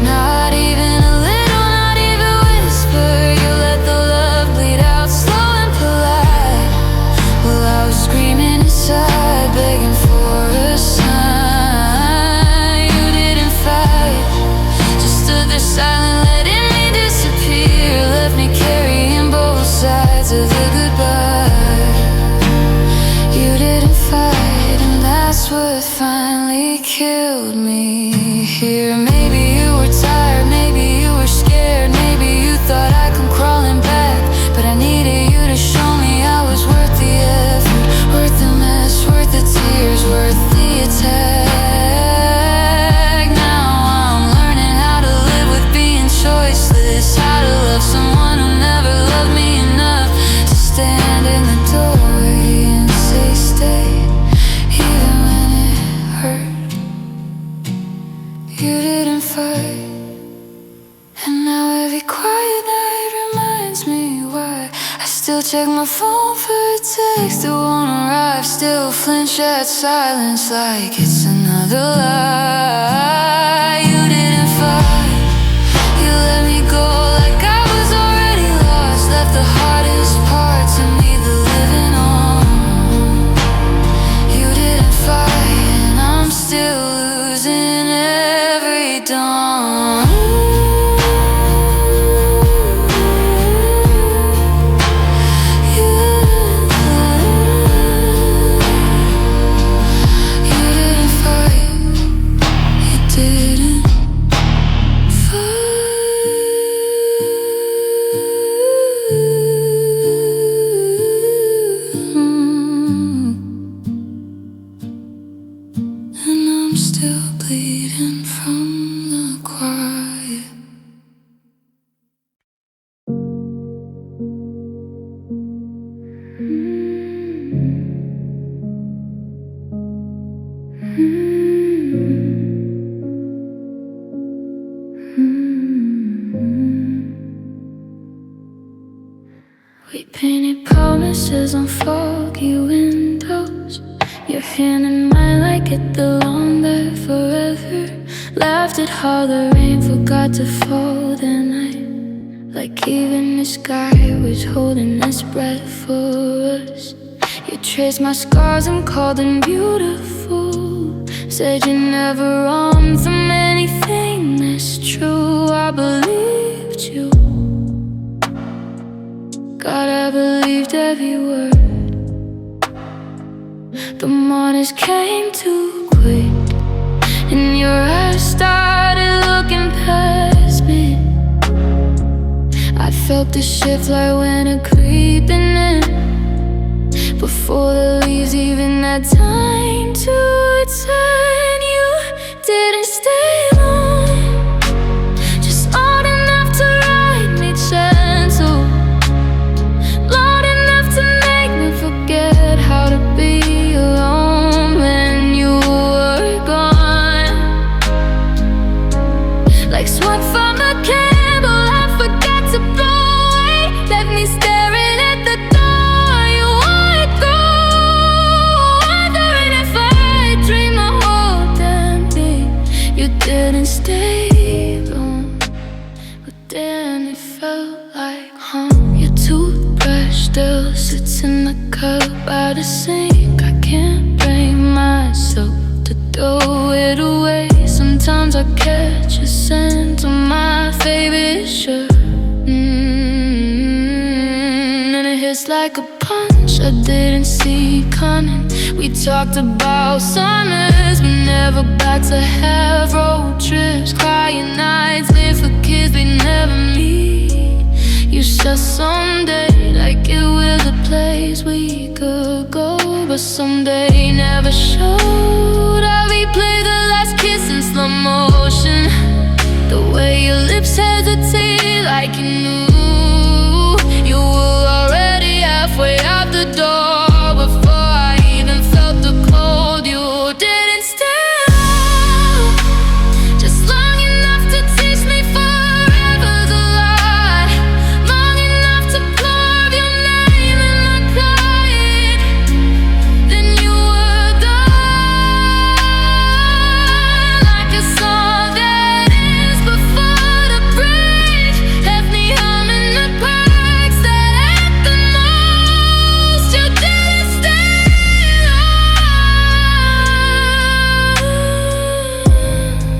not even a little, not even a whisper. You let the love bleed out slow and polite, while I was screaming inside, begging for a sign. You didn't fight, just stood there silent, letting me disappear. Left me carrying both sides of the goodbye. You didn't fight, and that's what finally killed me here. Maybe you were tired, maybe you were scared, maybe you thought I'd come crawling back, but I needed you to show me I was worth the effort, worth the mess, worth the tears, worth the attack. Now I'm learning how to live with being choiceless, how to love someone who never loved me enough to stand in the doorway and say stay, even when it hurt. You didn't fight, and now every quiet night reminds me why I still check my phone for a text that won't arrive. Still flinch at silence like it's another lie. You didn't fight, you let me go like I was already lost. Left the hardest parts of me, the living on. You didn't fight, and I'm still losing every dawn. You didn't fight, you didn't and I'm still bleeding from the quiet. We painted promises on foggy windows, your hand in mine like it belonged there forever. Laughed at how the rain forgot to fall that night, like even the sky was holding its breath for us. You traced my scars and called them beautiful, said you never run from anything that's true. I believed you, God, I believed every word. The mornings came too quick, and your eyes shift like winter creeping in, before the leaves even had time to turn. You didn't stay long, just long enough to ride me gentle, long enough to make me forget how to be alone when you were gone. Like smoke from a candle I forgot to blow away, left me staring at the door you would go, wondering if I dreamed the whole damn thing. You didn't stay long, but then it felt like home. Your toothbrush still sits in the cup by the sink. I can't bring myself to throw it away. Sometimes I catch a scent on my favorite shirt, and it hits like a punch I didn't see coming. We talked about summers, but never back to have road trips, crying nights, live for kids we never meet. You said someday, like it was a place we could go, but someday never showed. I replay the last kiss in slow motion, the way your lips hesitate like you knew you were already halfway out the door before I even felt the cold. You didn't stay long, just long enough to teach me forever's a lie, long enough to carve your name in my quiet. Then you were gone, like a song that ends before the bridge, left me humming the parts that at the most. You didn't stay long,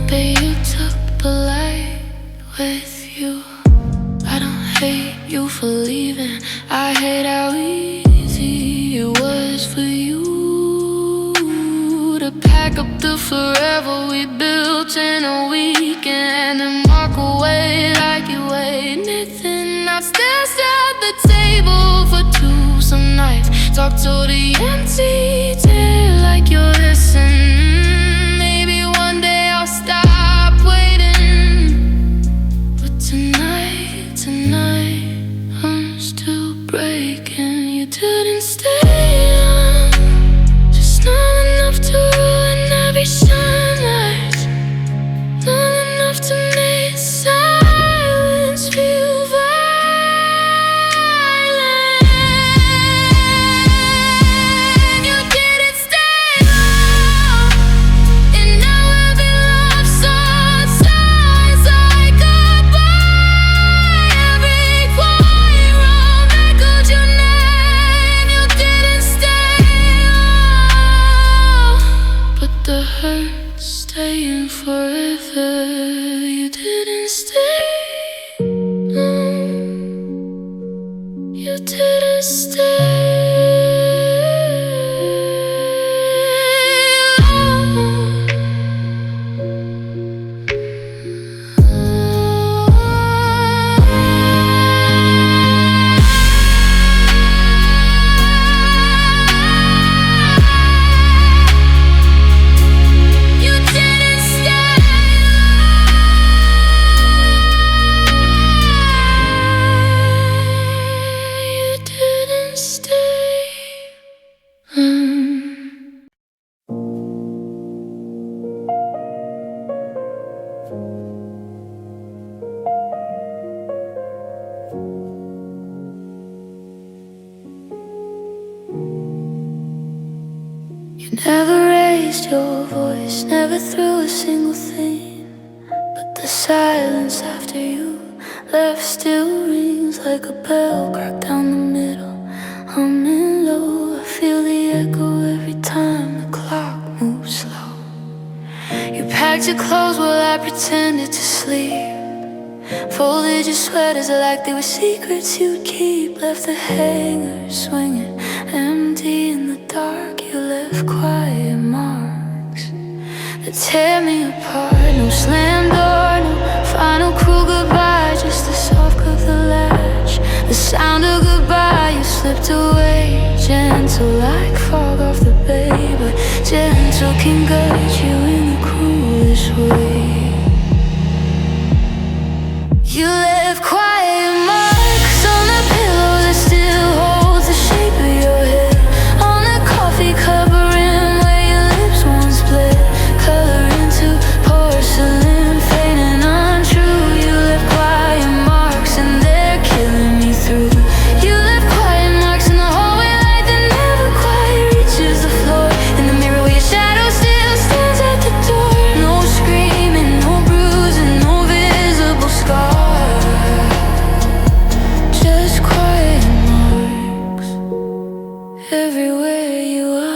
but you took the light with you. I don't hate you for leaving, I hate how easy it was for you to pack up the forever we built in a weekend and walk away like you weighed nothing. I still sit at the table for two some nights, talk to the empty day like you listen. Maybe one day I'll stop waiting, but tonight I'm still breaking. You didn't stay long, just long enough to ruin every sunrise, long enough to make silence feel violent. You didn't stay long, and now we'll be love songs, songs like goodbye. Every quiet room echoed your name. You didn't stay long, but the hurt's staying forever. You didn't stay long, you didn't stay You didn't stay You didn't stay You never raised your voice, never threw a single thing, but the silence after you left still rings like a bell cracked down the middle, humming low. I feel the echo every time the clock moves slow. You packed your clothes while I pretended to sleep, folded your sweaters like they were secrets you'd keep, left the hanger swinging empty in the dark. You left quiet marks that tear me apart. No slam door, no final cruel goodbye, just the soft click of the latch, gentle like fog off the bay, but gentle can guide you in the cruelest way. You left quiet marks on the pillow that still holds the shape of your head, on the coffee cup rim where your lips once bled, color into porcelain, faint and untrue. You left quiet marks and they're killing me through. You left quiet marks in the hallway light that never quite reaches the floor, in the mirror where your shadow still stands at the door. No screaming, no bruising, no visible scar, just quiet marks everywhere you are.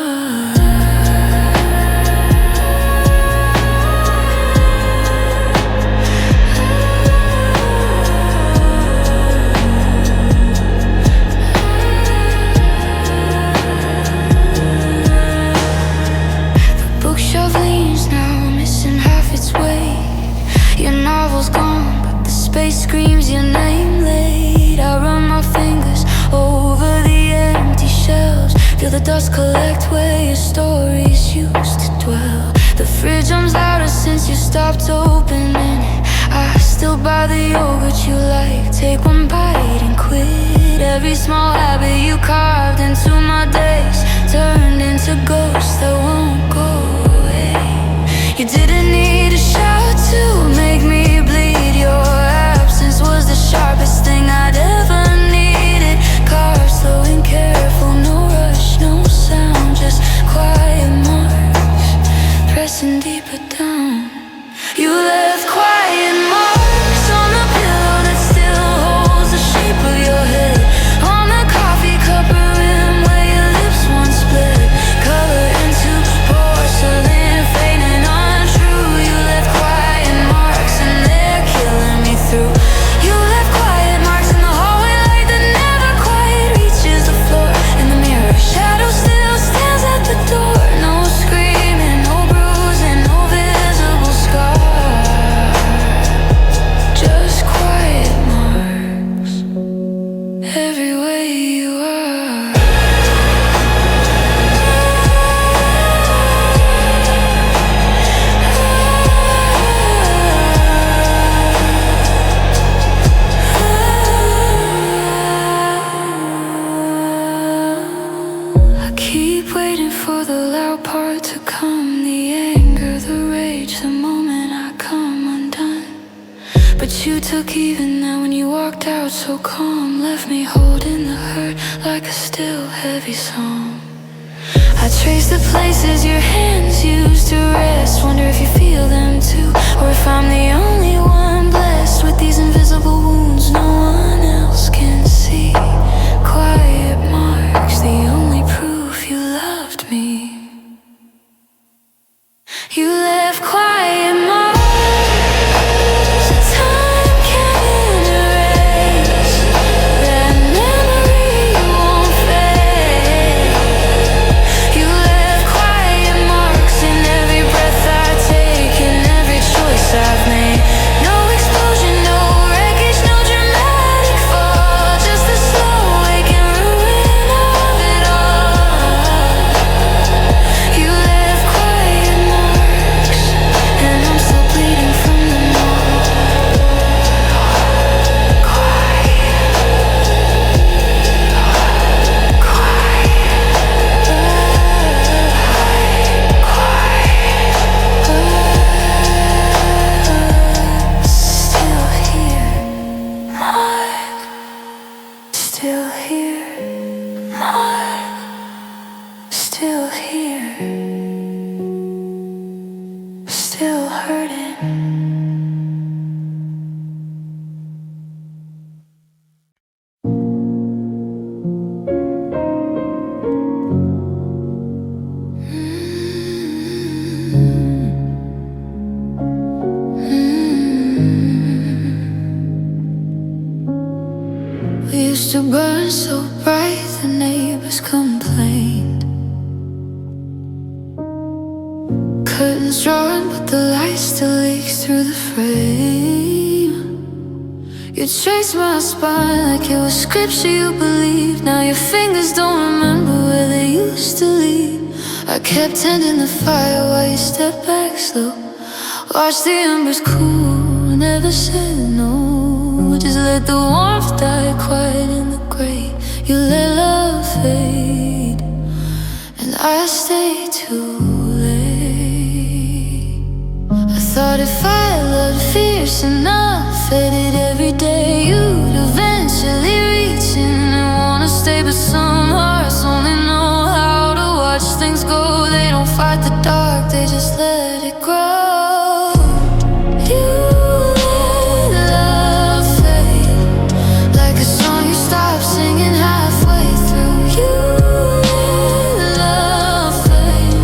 The bookshelf leans now, missing half its weight. Your novel's gone, but the space screams your name late. I run my fingers over the empty shelves, feel the dust collect where your stories used to dwell. The fridge hums louder since you stopped opening it. I still buy the yogurt you like, take one bite and quit. Every small habit you carved into my days turned into ghosts that won't go away. You didn't need a shout to make me bleed. Your absence was the sharpest thing I'd ever needed. Carved slow and careful, no rush, no sound, just quiet marks pressing deeper down. You left quiet marks on the pillow that still holds the shape of your head, on the coffee cup rim where your lips once split, color into porcelain, faint and untrue. You left quiet marks and they're killing me through. You left quiet marks in the hallway light that never quite reaches the floor, in the mirror shadow still stands at the door. No screaming, no bruising, no visible scar, just quiet marks everywhere you are. I keep waiting for the loud part to come, the anger, the rage, the moment I come undone. But you took even now when you walked out so calm, left me holding the hurt like a still heavy song. I trace the places your hands used to rest, wonder if you feel them too, or if I'm the only one blessed with these invisible wounds no one else can see. Quiet marks, the only proof you loved me. You left quiet marks time can't erase, that memory won't fade. You left quiet marks in every breath I take, in every choice I've made. No explosion, no wreckage, no dramatic fall, just the slow wake and ruin of it all. You left quiet marks, and I'm still bleeding from them all. Still here, Mark. Still here, Mark. Still here, still hurting. We used to burn so bright the neighbors complained. Curtains drawn, but the light still leaks through the frame. You It traced my spine like it was scripture you believed. Now your fingers don't remember where they used to lead. I kept tending the fire while you stepped back slow. Watched the embers cool, never said no. Just let the warmth die quiet in the grave. You let love fade, and I stayed too late. I thought if I loved fierce enough, fed it every day, you'd eventually reach in and wanna stay. But some hearts only know how to watch things go. They don't fight the dark, they just let it grow. You let love fade, like a song you stop singing halfway through. You let love fade,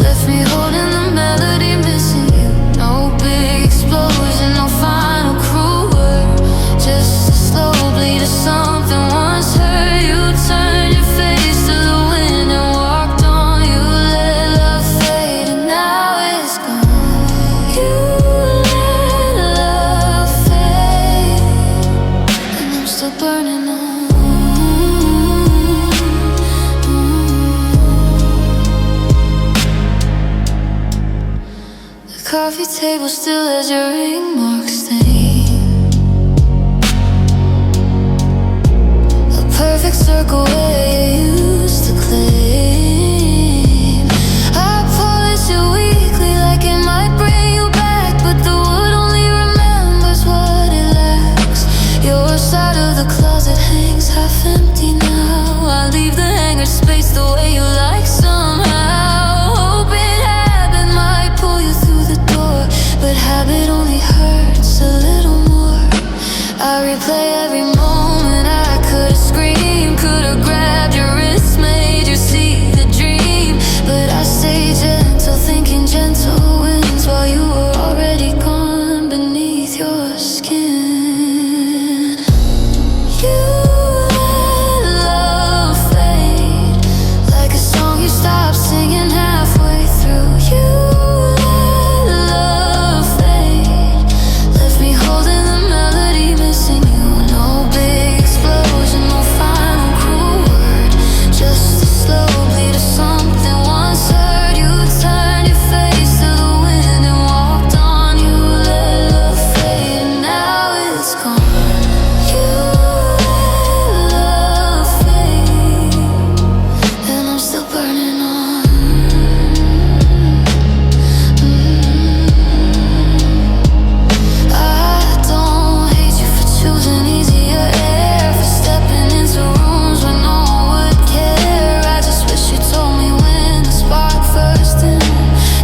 left me holding the melody, missing you. No big explosion, no final cruel word, just a slow bleed of something once hurt. You turned your face to the wind and walked on. You let love fade and now it's gone. You let love fade, and I'm still burning on. The coffee table still has your ring mark stain. A perfect circle where you used to claim. I polish it weekly like it might bring you back, but the wood only remembers what it lacks. Your side of the closet hangs half empty now. I leave the hanger space the way you like somehow, hoping habit might pull you through the door, but habit only hurts a little more. I replay every moment. I could've screamed, could've grabbed your wrist, made you see the dream, but I stayed gentle, thinking gentle winds while you were already gone beneath your skin. You let love fade, like a song you stopped singing halfway through. You let love fade, left me holding the melody, missing you. No big explosion, no final cruel word, just a slow bleed of something once hurt. You turned your face to the wind and walked on. You let love fade and now it's gone. You let love fade, and I'm still burning on. I don't hate you for choosing easier air, for stepping into rooms where no one would care. I just wish you told me when the spark first ended,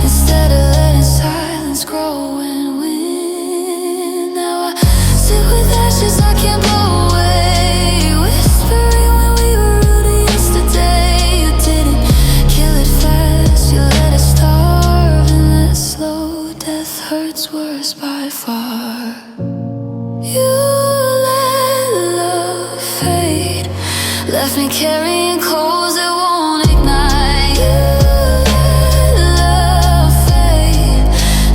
instead of letting silence grow and win. Now I sit with ashes I can't blow away, whispering when we were rooting yesterday. You didn't kill it fast, you let it starve, and that slow death hurts worse by far. You let love fade, left me carrying coals that won't ignite. You let love fade,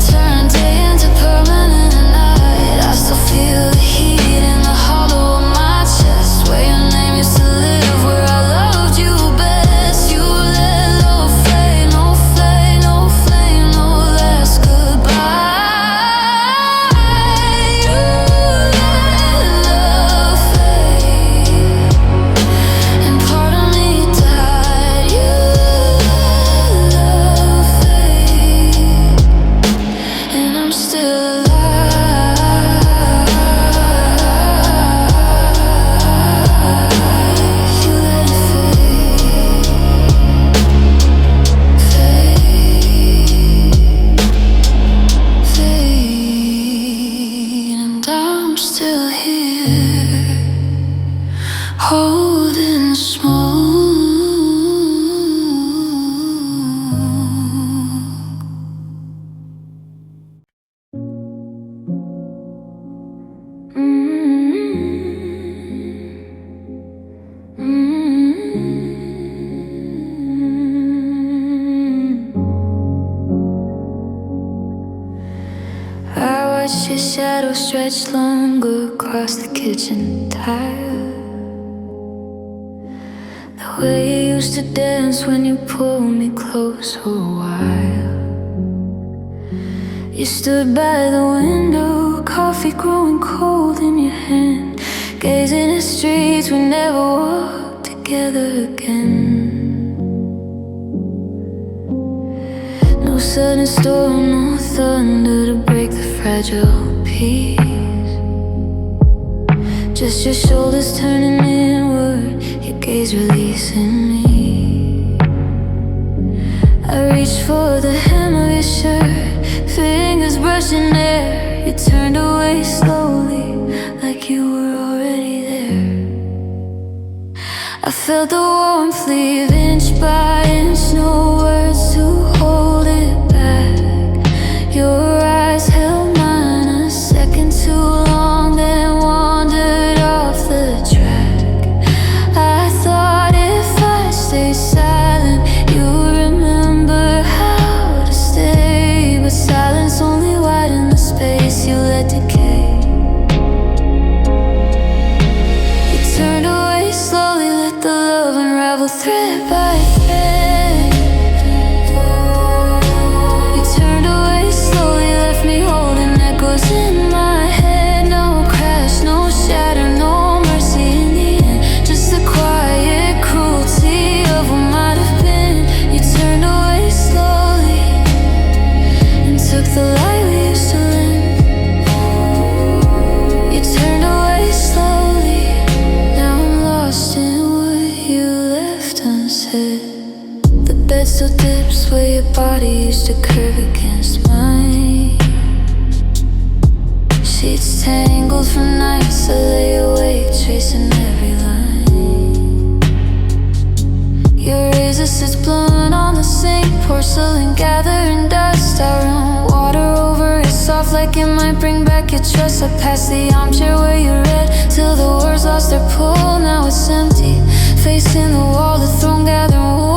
turn day into permanent night. I still feel the heat in the hollow of my chest, where your name used to live, where I loved you best. You let love fade, no flame, no flame, no last goodbye. You let love fade, and part of me does watched your shadow stretch longer across the kitchen tile. The way you used to dance when you pulled me close for a while. You stood by the window, coffee growing cold in your hand, gazing at streets we never walked together again. No sudden storm, no thunder to break the fragile peace. Just your shoulders turning inward, your gaze releasing me. I reached for the hem of your shirt, fingers brushing air. You turned away slowly, like you were already there. I felt the warmth leave inch by inch, no words to hold it back. Your eyes held mine a second too long, then wandered off the track. I thought if I stayed silent, you'd remember how to stay. But silence only widened the space you let decay. You turned away slowly, let the love unravel thread by thread. You turned away slowly, left me holding echoes in my head. No crash, no shatter, no mercy in the end. Just the quiet cruelty of what might have been. You turned away slowly and took the light we used to lend. You turned away slowly, now I'm lost in what you left unsaid. The bed still dips where your body used to curve against mine. Sheets tangled from nights I lay awake, tracing every line. Your razor sits blown on the sink, porcelain gathering dust. I run water over it, soft like it might bring back your trust. I passed the armchair where you read, till the words lost their pull. Now it's empty, facing the wall, the throne gathering wool.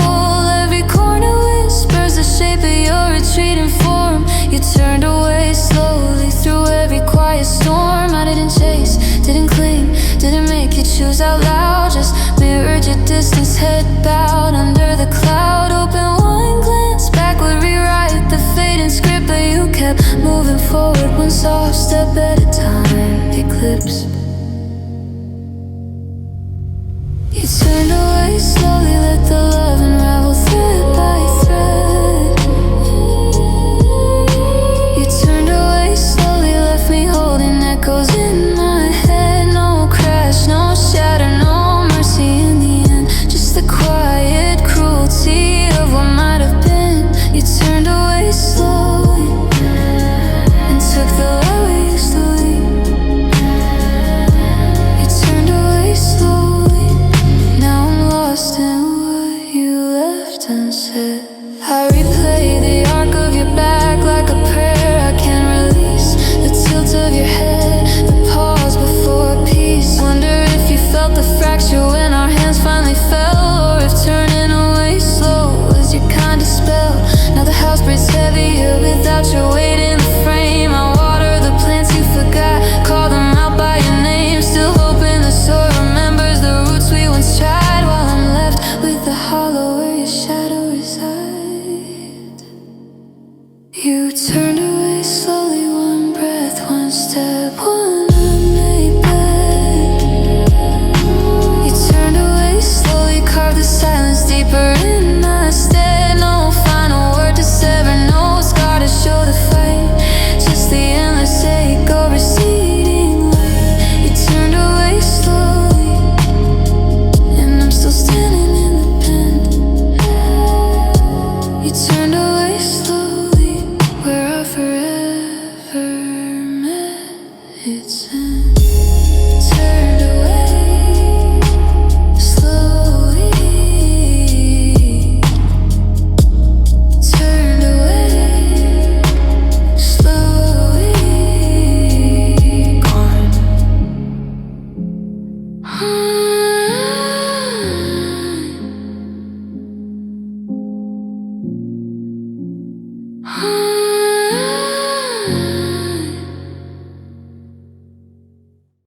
Every corner whispers the shape of your retreating form. You turned away slowly through every quiet storm. I didn't chase, didn't cling, didn't make you choose out loud. Just mirrored your distance, head bowed under the cloud. Open one glance back would rewrite the fading script, but you kept moving forward, one soft step at a time. Eclipse. You turned away slowly, let the love unravel thread by thread. You turned away slowly, left me holding echoes in my head. No crash, no shatter, no mercy in the end. Just the quiet cruelty of what might have been. You turned away slowly and took the light we used to leave. You turned away slowly, now I'm lost in what you left unsaid. I replay the arc of your back like a prayer I can't release. The tilt of your head, the pause before peace. Wonder if you felt the fracture when our hands finally fell, or if turning away slow was your kind of spell. Now the house breathes heavier without your weight in the frame. I water the plants you forgot, call them out by your name. Still hoping the soil remembers the roots we once tried, while I'm left with the hollow where your shadow resides. You turned away slowly, one breath, one step, one unmade bed. You turned away slowly, carved the silence deeper in my stead. No final word to sever, no scar to show the fight. Just the endless ache of receding light. You turned away slowly, and I'm still standing in the pen. You turned away slowly, where our forever met its end.